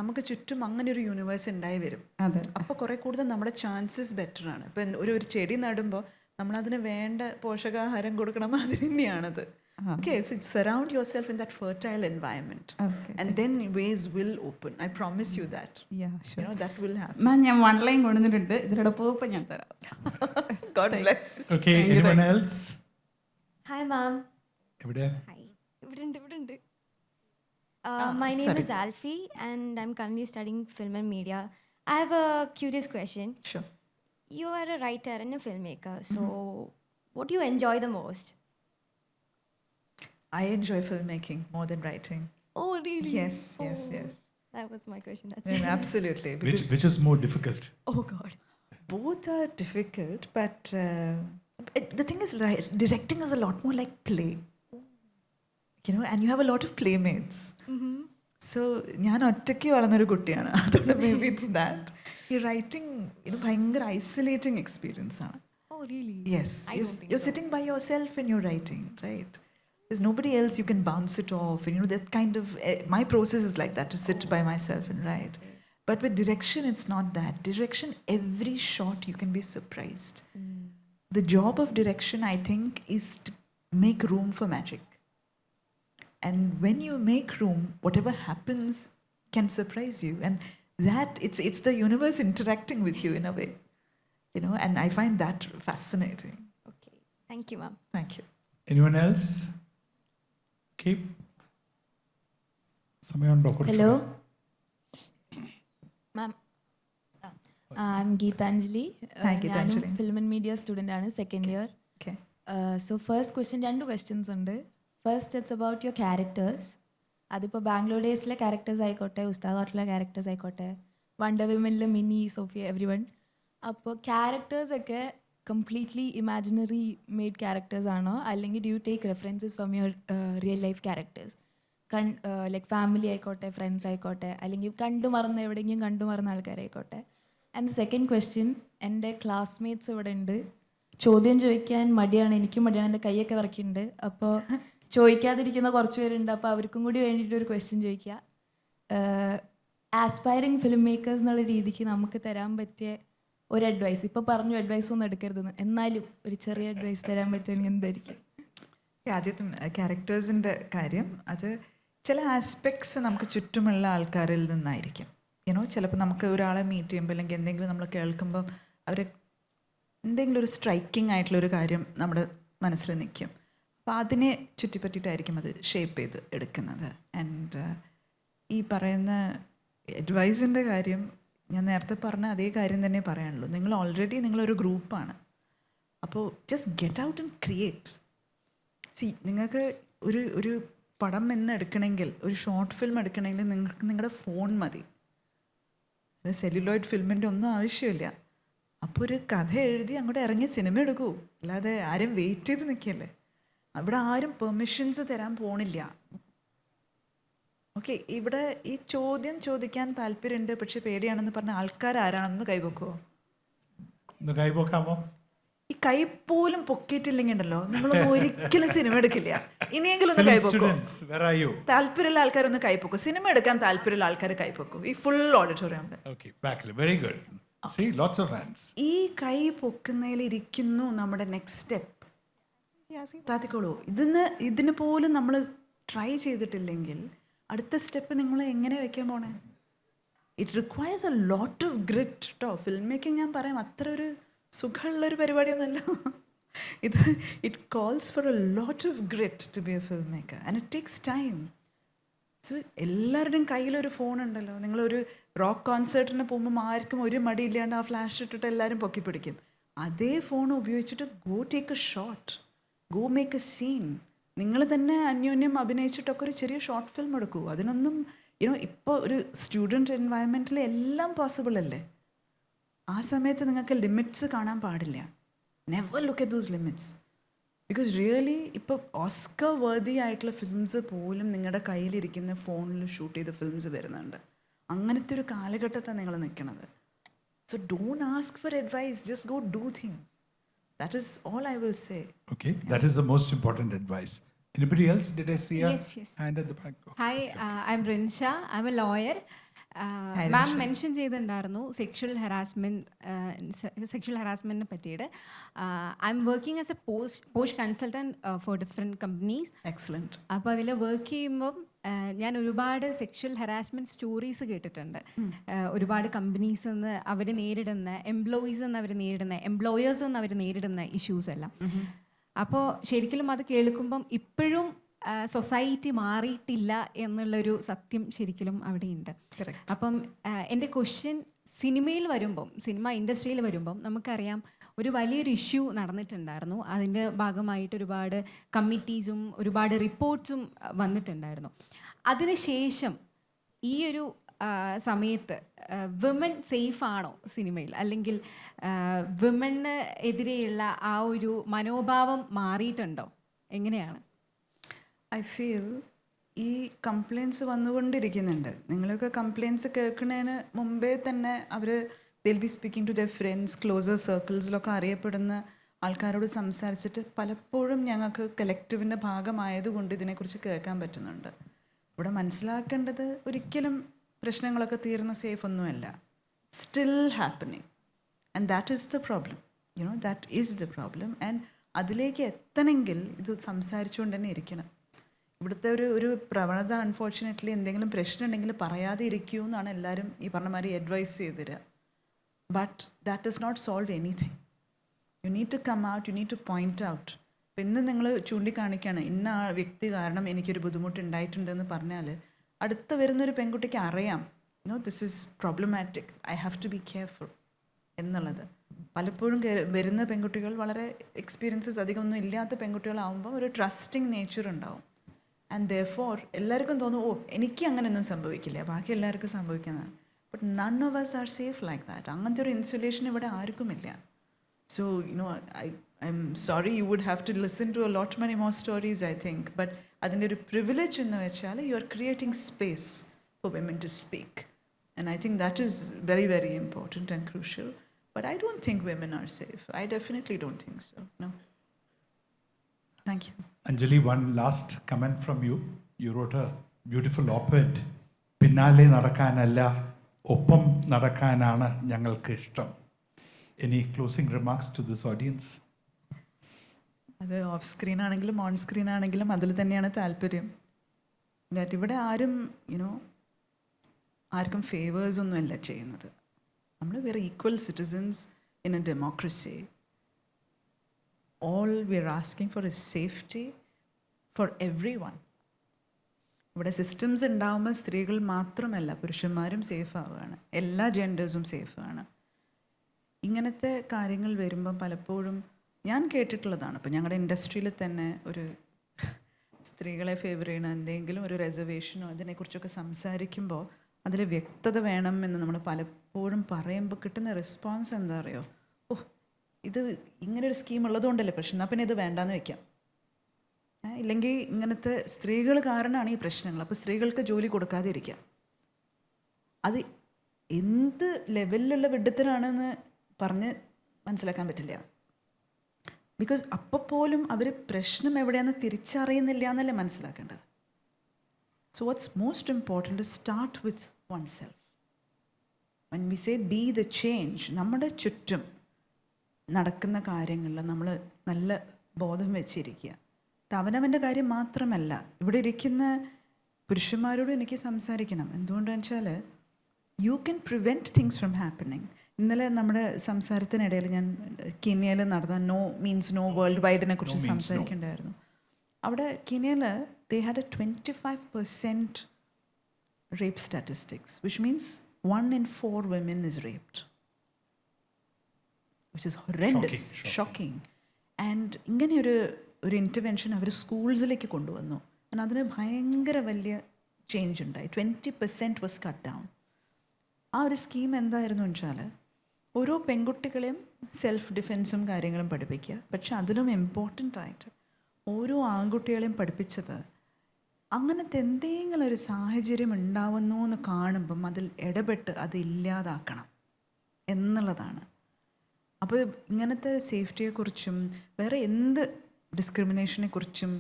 നമുക്ക് ചുറ്റും അങ്ങനെ ഒരു യൂണിവേഴ്സ് ഉണ്ടായി വരും. അതെ. അപ്പോൾ കുറേ കൂടുതൽ നമ്മുടെ ചാൻസസ് ബെറ്ററാണ്. ഇപ്പം ഒരു ചെടി നടുമ്പോൾ നമ്മളതിന് വേണ്ട പോഷകാഹാരം കൊടുക്കണം, അത് തന്നെയാണത്. Okay, so surround yourself in that fertile environment. Okay. And then ways will open. I promise you that. Yeah, sure. That will happen. മാം, ഞാൻ 1 ലൈൻ കൊണ്ടുവന്നിട്ടുണ്ട്, ഇതിലൂടെ പോകുമ്പോൾ ഞാൻ തരാം. God bless. Okay, anyone else? Hi, ma'am. എവിടെ? Hi. ഇവിടെ. My name is Alfie, and I'm currently studying film and media. I have a curious question. Sure. You are a writer and a filmmaker, so what do you enjoy the most? I enjoy filmmaking more than writing. Oh, really? Yes. That was my question. That's Yeah, it. absolutely. Because Which is more difficult? Oh, God. both are difficult, but the thing is, directing is a lot more like play. And you have a lot of playmates. So ഞാൻ ഒറ്റയ്ക്ക് വളർന്നൊരു കുട്ടിയാണ്, അതുകൊണ്ട് maybe it's that. ഈ writing ഭയങ്കര isolating experience ആണ്. Oh, really? Yes. You're sitting by yourself and you're writing, right? There's nobody else you can bounce it off. And that kind of, my process is like that, to sit by myself and write. But with direction, it's not that. Direction, every shot you can be surprised. The job of direction, I think, is to make room for magic. And when you make room, whatever happens can surprise you. And that, it's the universe interacting with you in a way. And I find that fascinating. Okay. Thank you, ma'am. Thank you. Anyone else? Keep. സമയമുണ്ടോ? Hello. Ma'am, I'm Geetanjali. Hi, Geetanjali. Film and media student ആണ്, second year. Okay. So first question, 2 questions ഉണ്ട്. First, it's about your characters. അതിപ്പോൾ Bangalore ഡേയ്സിലെ characters ആയിക്കോട്ടെ, ഉസ്താദ് ഹോട്ടലിലെ characters ആയിക്കോട്ടെ, Wonder വിമനിലെ Mini, Sophia, every one. അപ്പോൾ ക്യാരക്ടേഴ്സൊക്കെ കംപ്ലീറ്റ്ലി ഇമാജിനറി മെയ്ഡ് ക്യാരക്ടേഴ്സ് ആണോ, അല്ലെങ്കിൽ do you take references from your real life characters? Like family ആയിക്കോട്ടെ, ഫ്രണ്ട്സ് ആയിക്കോട്ടെ, അല്ലെങ്കിൽ എവിടെയെങ്കിലും കണ്ടുമറന്ന ആൾക്കാരായിക്കോട്ടെ. ആൻഡ് സെക്കൻഡ് ക്വസ്റ്റ്യൻ, എൻ്റെ ക്ലാസ്മേറ്റ്സ് ഇവിടെ ഉണ്ട്, ചോദ്യം ചോദിക്കാൻ മടിയാണ്, എനിക്കും മടിയാണ്, എൻ്റെ കൈയൊക്കെ വിറയ്ക്കുന്നുണ്ട്. അപ്പോൾ ചോദിക്കാതിരിക്കുന്ന കുറച്ച് പേരുണ്ട്, അപ്പോൾ അവർക്കും കൂടി വേണ്ടിയിട്ട് ഒരു ക്വസ്റ്റ്യൻ ചോദിക്കുക. ആസ്പയറിങ് ഫിലിം മേക്കേഴ്സ് എന്നുള്ള രീതിക്ക് നമുക്ക് തരാൻ പറ്റിയ ഒരു അഡ്വൈസ്, ഇപ്പോൾ പറഞ്ഞു അഡ്വൈസ് ഒന്നും എടുക്കരുതെന്ന്, എന്നാലും ഒരു ചെറിയ അഡ്വൈസ് തരാൻ പറ്റുമെങ്കിൽ എന്തായിരിക്കും? ആദ്യത്തെ ക്യാരക്ടേഴ്സിൻ്റെ കാര്യം, അത് ചില ആസ്പെക്ട്സ് നമുക്ക് ചുറ്റുമുള്ള ആൾക്കാരിൽ നിന്നായിരിക്കും. ചിലപ്പോൾ നമുക്ക് ഒരാളെ മീറ്റ് ചെയ്യുമ്പോൾ അല്ലെങ്കിൽ എന്തെങ്കിലും നമ്മൾ കേൾക്കുമ്പോൾ അവർ എന്തെങ്കിലും ഒരു സ്ട്രൈക്കിംഗ് ആയിട്ടുള്ളൊരു കാര്യം നമ്മുടെ മനസ്സിൽ നിൽക്കും. അപ്പോൾ അതിനെ ചുറ്റിപ്പറ്റിയിട്ടായിരിക്കും അത് ഷേപ്പ് ചെയ്ത് എടുക്കുന്നത്. ആൻഡ് ഈ പറയുന്ന അഡ്വൈസിൻ്റെ കാര്യം ഞാൻ നേരത്തെ പറഞ്ഞ അതേ കാര്യം തന്നെ പറയാനുള്ളൂ. നിങ്ങൾ ഓൾറെഡി നിങ്ങളൊരു ഗ്രൂപ്പാണ്, അപ്പോൾ just get out and create. നിങ്ങൾക്ക് ഒരു പടം എന്ന് എടുക്കണമെങ്കിൽ, ഒരു ഷോർട്ട് ഫിലിം എടുക്കണമെങ്കിൽ നിങ്ങൾക്ക് നിങ്ങളുടെ ഫോൺ മതി, സെല്ലുലോയിഡ് ഫിലിമിൻ്റെ ഒന്നും ആവശ്യമില്ല. അപ്പോൾ ഒരു കഥ എഴുതി അങ്ങോട്ട് ഇറങ്ങി സിനിമ എടുക്കൂ, അല്ലാതെ ആരും വെയിറ്റ് ചെയ്ത് നിൽക്കല്ലേ. അവിടെ ആരും പെർമിഷൻസ് തരാൻ പോണില്ല. ഓക്കെ, ഇവിടെ ഈ ചോദ്യം ചോദിക്കാൻ താല്പര്യമുണ്ട് പക്ഷെ പേടിയാണെന്ന് പറഞ്ഞ ആൾക്കാർ ആരാണെന്ന് കൈവെക്കുമോ? ഒന്ന് കൈ പോക്കാമോ? ഈ കൈ പോലും പൊക്കിയിട്ടില്ലെങ്കിൽ ഉണ്ടല്ലോ നിങ്ങളൊന്നും ഒരിക്കലും സിനിമ എടുക്കില്ല. ഇനിയെങ്കിലും ഒന്ന് Film കൈ പൊക്കോ. students, where are you? താല്പര്യമുള്ള ആൾക്കാരൊന്ന് കൈ പൊക്കും. സിനിമ എടുക്കാൻ താല്പര്യമുള്ള ആൾക്കാർ കൈ പൊക്കും. ഈ full auditorium. Okay, back. Very good. See, lots of hands. ഈ കൈ പൊക്കുന്നതിൽ ഇരിക്കുന്നു നമ്മുടെ നെക്സ്റ്റ് സ്റ്റെപ്പ്. താത്തിക്കോളൂ. ഇതിന് പോലും നമ്മൾ ട്രൈ ചെയ്തിട്ടില്ലെങ്കിൽ അടുത്ത സ്റ്റെപ്പ് നിങ്ങൾ എങ്ങനെ വെക്കാൻ പോണേ? It requires a lot of grit കേട്ടോ. ഫിൽം മേക്കിംഗ് ഞാൻ പറയാം അത്ര ഒരു സുഖമുള്ളൊരു പരിപാടിയൊന്നുമല്ല. It calls for a lot of grit to be a film maker and it takes time. So എല്ലാവരുടെയും കയ്യിലൊരു ഫോൺ ഉണ്ടല്ലോ. നിങ്ങളൊരു റോക്ക് കോൺസേർട്ടിന് പോകുമ്പോൾ ആർക്കും ഒരു മടിയില്ലാണ്ട് ആ ഫ്ലാഷ് ഇട്ടിട്ട് എല്ലാവരും പൊക്കി പിടിക്കും. അതേ ഫോൺ ഉപയോഗിച്ചിട്ട് go take a shot, go make a scene. നിങ്ങൾ തന്നെ അന്യോന്യം അഭിനയിച്ചിട്ടൊക്കെ ഒരു ചെറിയ ഷോർട്ട് ഫിലിം എടുക്കൂ. അതിനൊന്നും ഇപ്പോൾ ഒരു സ്റ്റുഡൻറ്റ് എൻവയൺമെൻറ്റിൽ എല്ലാം പോസിബിൾ അല്ലേ. ആ സമയത്ത് നിങ്ങൾക്ക് ലിമിറ്റ്സ് കാണാൻ പാടില്ല. Never look at those limits. Because really ഇപ്പോൾ ഓസ്കർ വേർതി ആയിട്ടുള്ള ഫിലിംസ് പോലും നിങ്ങളുടെ കയ്യിലിരിക്കുന്ന ഫോണിൽ ഷൂട്ട് ചെയ്ത ഫിലിംസ് വരുന്നുണ്ട്. അങ്ങനത്തെ ഒരു കാലഘട്ടത്താണ് നിങ്ങൾ നിൽക്കുന്നത്. So don't ask for advice, just go do things. That is all I will say. Okay, that is the most important advice. Anybody else? Did I see a Yes, yes. hand at the back? Okay. Hi, I'm Rinsha. I'm a lawyer. Ma'am mention ചെയ്തിട്ടുണ്ടായിരുന്നു sexual ഹറാസ്മെൻറ്റിനെ പറ്റിയിട്ട്. I am working as a post consultant for different companies. Excellent. അപ്പോൾ അതിൽ work ചെയ്യുമ്പം ഞാൻ ഒരുപാട് sexual harassment stories കേട്ടിട്ടുണ്ട്. ഒരുപാട് കമ്പനീസ് നിന്ന് അവർ നേരിടുന്ന, എംപ്ലോയീസ് എന്ന് അവർ നേരിടുന്ന, എംപ്ലോയേഴ്സ് എന്ന് അവർ നേരിടുന്ന ഇഷ്യൂസ് എല്ലാം. അപ്പോൾ ശരിക്കും അത് കേൾക്കുമ്പം ഇപ്പോഴും സൊസൈറ്റി മാറിയിട്ടില്ല എന്നുള്ളൊരു സത്യം ശരിക്കും അവിടെയുണ്ട്. അപ്പം എൻ്റെ ക്വസ്റ്റ്യൻ, സിനിമയിൽ വരുമ്പം, സിനിമ ഇൻഡസ്ട്രിയിൽ വരുമ്പം നമുക്കറിയാം ഒരു വലിയൊരു ഇഷ്യൂ നടന്നിട്ടുണ്ടായിരുന്നു. അതിൻ്റെ ഭാഗമായിട്ട് ഒരുപാട് കമ്മിറ്റീസും ഒരുപാട് റിപ്പോർട്ട്സും വന്നിട്ടുണ്ടായിരുന്നു. അതിനുശേഷം ഈ ഒരു സമയത്ത് വിമൻ സേഫ് ആണോ സിനിമയിൽ, അല്ലെങ്കിൽ വിമന് എതിരെയുള്ള ആ ഒരു മനോഭാവം മാറിയിട്ടുണ്ടോ, എങ്ങനെയാണ്? ഐ ഫീൽ ഈ കംപ്ലയിൻസ് വന്നുകൊണ്ടിരിക്കുന്നുണ്ട്. നിങ്ങളൊക്കെ കംപ്ലയിൻസ് കേൾക്കുന്നതിന് മുമ്പേ തന്നെ അവർ they'll be speaking to the friends, closer സർക്കിൾസിലൊക്കെ അറിയപ്പെടുന്ന ആൾക്കാരോട് സംസാരിച്ചിട്ട് പലപ്പോഴും ഞങ്ങൾക്ക് കലക്റ്റീവിൻ്റെ ഭാഗമായതുകൊണ്ട് ഇതിനെക്കുറിച്ച് കേൾക്കാൻ പറ്റുന്നുണ്ട്. ഇവിടെ മനസ്സിലാക്കേണ്ടത് ഒരിക്കലും പ്രശ്നങ്ങളൊക്കെ തീർന്ന സേഫ് ഒന്നുമല്ല. Still happening, and that is the problem. That is the problem. And അതിലേക്ക് എത്തണമെങ്കിൽ ഇത് സംസാരിച്ചുകൊണ്ട് തന്നെ ഇരിക്കണം. ഇവിടുത്തെ ഒരു പ്രവണത അൺഫോർച്ചുനേറ്റ്ലി എന്തെങ്കിലും പ്രശ്നം ഉണ്ടെങ്കിൽ പറയാതെ ഇരിക്കൂ എന്നാണ് എല്ലാവരും ഈ പറഞ്ഞ മാതിരി അഡ്വൈസ് ചെയ്ത് തരിക. But that does not solve anything. You need to come out, you need to point out. ഇപ്പം ഇന്ന് നിങ്ങൾ ചൂണ്ടിക്കാണിക്കുകയാണ് ഇന്ന വ്യക്തി കാരണം എനിക്കൊരു ബുദ്ധിമുട്ടുണ്ടായിട്ടുണ്ടെന്ന് പറഞ്ഞാൽ അടുത്ത് വരുന്നൊരു പെൺകുട്ടിക്ക് അറിയാം this is problematic, I have to be careful എന്നുള്ളത്. പലപ്പോഴും വരുന്ന പെൺകുട്ടികൾ വളരെ എക്സ്പീരിയൻസസ് അധികമൊന്നും ഇല്ലാത്ത പെൺകുട്ടികളാവുമ്പോൾ ഒരു ട്രസ്റ്റിംഗ് നേച്ചർ ഉണ്ടാവും. ആൻഡ് ദെയർഫോർ എല്ലാവർക്കും തോന്നും ഓ എനിക്ക് അങ്ങനെയൊന്നും സംഭവിക്കില്ല, ബാക്കി എല്ലാവർക്കും സംഭവിക്കുന്നതാണ്. But none of us are safe like that. അങ്ങനത്തെ ഒരു ഇൻസുലേഷൻ ഇവിടെ ആർക്കുമില്ല. So I'm sorry, you would have to listen to a lot many more stories I think. But അതിൻ്റെ ഒരു പ്രിവിലേജ് എന്ന് വെച്ചാൽ you are creating space for women to speak. And I think that is very very important and crucial. But I don't think women are safe. I definitely don't think so. No. Thank you. Anjali, one last comment from you. You wrote a beautiful op-ed. പിന്നാലെ നടക്കാനല്ല ഒപ്പം നടക്കാനാണ് ഞങ്ങൾക്ക് ഇഷ്ടം. Any closing remarks to this audience? അത് of screen ആണെങ്കിലും on screen ആണെങ്കിലും അതിൽ തന്നെയാണ് താല്പര്യം. ദാറ്റ് ഇവിടെ ആരും ആർക്കും ഫേവേഴ്സ് ഒന്നുമല്ല ചെയ്യുന്നത്. നമ്മൾ we're equal citizens in a democracy. All we're asking for is safety for everyone. ഇവിടെ സിസ്റ്റംസ് ഉണ്ടാകുമ്പോൾ സ്ത്രീകൾ മാത്രമല്ല പുരുഷന്മാരും സേഫ് ആവുകയാണ്, എല്ലാ ജെൻഡേഴ്സും സേഫ് ആണ്. ഇങ്ങനത്തെ കാര്യങ്ങൾ വരുമ്പം പലപ്പോഴും ഞാൻ കേട്ടിട്ടുള്ളതാണ്. ഇപ്പം ഞങ്ങളുടെ ഇൻഡസ്ട്രിയിൽ തന്നെ ഒരു സ്ത്രീകളെ ഫേവർ ചെയ്യണ എന്തെങ്കിലും ഒരു റിസർവേഷനോ ഇതിനെക്കുറിച്ചൊക്കെ സംസാരിക്കുമ്പോൾ അതിൽ വ്യക്തത വേണം എന്ന് നമ്മൾ പലപ്പോഴും പറയുമ്പോൾ കിട്ടുന്ന റെസ്പോൺസ് എന്താ അറിയോ, ഓ ഇത് ഇങ്ങനൊരു സ്കീം ഉള്ളതുകൊണ്ടല്ലേ പ്രശ്നം, എന്നാൽ പിന്നെ ഇത് വേണ്ടാന്ന് വെക്കാം. ഇല്ലെങ്കിൽ ഇങ്ങനത്തെ സ്ത്രീകൾ കാരണമാണ് ഈ പ്രശ്നങ്ങൾ, അപ്പോൾ സ്ത്രീകൾക്ക് ജോലി കൊടുക്കാതെ ഇരിക്കാം. അത് എന്ത് ലെവലിലുള്ള വിഡ്ഢിത്തരാണെന്ന് പറഞ്ഞ് മനസ്സിലാക്കാൻ പറ്റില്ല. ബിക്കോസ് അപ്പോൾ പോലും അവർ പ്രശ്നം എവിടെയാണെന്ന് തിരിച്ചറിയുന്നില്ല എന്നല്ലേ മനസ്സിലാക്കേണ്ടത്. So what's most important start with one self. When we say B the change, നമ്മുടെ ചുറ്റും നടക്കുന്ന കാര്യങ്ങളിൽ നമ്മൾ നല്ല ബോധം വെച്ചിരിക്കുക. ഇത് അവനവൻ്റെ കാര്യം മാത്രമല്ല, ഇവിടെ ഇരിക്കുന്ന പുരുഷന്മാരോടും എനിക്ക് സംസാരിക്കണം. എന്തുകൊണ്ടെന്ന് വെച്ചാൽ you can prevent things from happening. ഇന്നലെ നമ്മുടെ സംസാരത്തിനിടയിൽ ഞാൻ കെനിയയിൽ നടന്ന നോ മീൻസ് നോ വേൾഡ് വൈഡിനെ കുറിച്ച് സംസാരിക്കേണ്ടായിരുന്നു. അവിടെ കെനിയയിൽ they had a 25% rape statistics, which means 1 in 4 women is raped, which is horrendous, shocking. And ഇങ്ങനെ ഒരു ഇൻ്റർവെൻഷൻ അവർ സ്കൂൾസിലേക്ക് കൊണ്ടുവന്നു. and അതിന് ഭയങ്കര വലിയ ചേഞ്ച് ഉണ്ടായി. 20% വാസ് കട്ട് ഡൗൺ. ആ ഒരു സ്കീം എന്തായിരുന്നു വെച്ചാൽ ഓരോ പെൺകുട്ടികളെയും സെൽഫ് ഡിഫെൻസും കാര്യങ്ങളും പഠിപ്പിക്കുക. പക്ഷെ അതിലും ഇമ്പോർട്ടൻ്റ് ആയിട്ട് ഓരോ ആൺകുട്ടികളെയും പഠിപ്പിച്ചത് അങ്ങനത്തെ എന്തെങ്കിലും ഒരു സാഹചര്യം ഉണ്ടാവുന്നു എന്ന് കാണുമ്പം അതിൽ ഇടപെട്ട് അത് ഇല്ലാതാക്കണം എന്നുള്ളതാണ്. അപ്പോൾ ഇങ്ങനത്തെ സേഫ്റ്റിയെക്കുറിച്ചും വേറെ എന്ത് ഡിസ്ക്രിമിനേഷനെക്കുറിച്ചും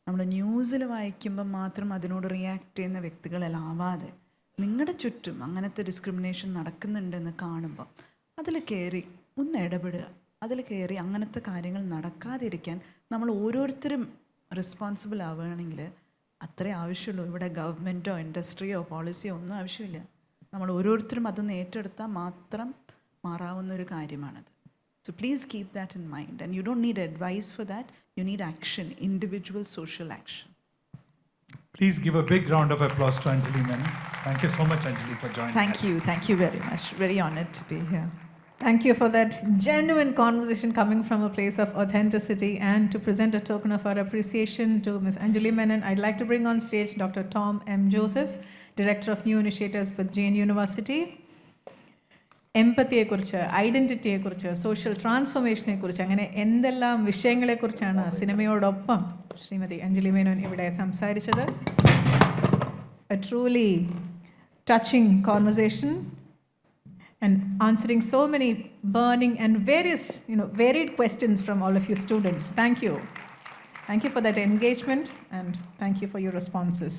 നമ്മൾ ന്യൂസിൽ വായിക്കുമ്പം മാത്രം അതിനോട് റിയാക്ട് ചെയ്യുന്ന വ്യക്തികളാവാതെ നിങ്ങളുടെ ചുറ്റും അങ്ങനത്തെ ഡിസ്ക്രിമിനേഷൻ നടക്കുന്നുണ്ടെന്ന് കാണുമ്പോൾ അതിൽ കയറി ഒന്ന് ഇടപെടുക. അതിൽ കയറി അങ്ങനത്തെ കാര്യങ്ങൾ നടക്കാതിരിക്കാൻ നമ്മൾ ഓരോരുത്തരും റെസ്പോൺസിബിൾ ആവുകയാണെങ്കിൽ അത്രേ ആവശ്യമുള്ളൂ. ഇവിടെ ഗവൺമെൻറ്റോ ഇൻഡസ്ട്രിയോ പോളിസിയോ ഒന്നും ആവശ്യമില്ല. നമ്മൾ ഓരോരുത്തരും അതൊന്ന് ഏറ്റെടുത്താൽ മാത്രം മാറാവുന്ന ഒരു കാര്യമാണത്. So please keep that in mind, and you don't need advice for that, you need action, individual social action. Please give a big round of applause to Anjali Menon. Thank you so much, Anjali, for joining us. Thank you very much. Very honored to be here. Thank you for that genuine conversation coming from a place of authenticity. And to present a token of our appreciation to Ms. Anjali Menon, I'd like to bring on stage Dr. Tom M. Joseph, Director of New Initiatives with Jain University. എംപത്തിയെക്കുറിച്ച്, ഐഡൻറ്റിറ്റിയെക്കുറിച്ച്, social ട്രാൻസ്ഫോർമേഷനെക്കുറിച്ച്, അങ്ങനെ എന്തെല്ലാം വിഷയങ്ങളെക്കുറിച്ചാണ് സിനിമയോടൊപ്പം ശ്രീമതി അഞ്ജലി മേനോൻ ഇവിടെ സംസാരിച്ചത്. A truly touching conversation and answering so many burning and various, varied questions from all of you students. Thank you. Thank you for that engagement, and thank you for your responses.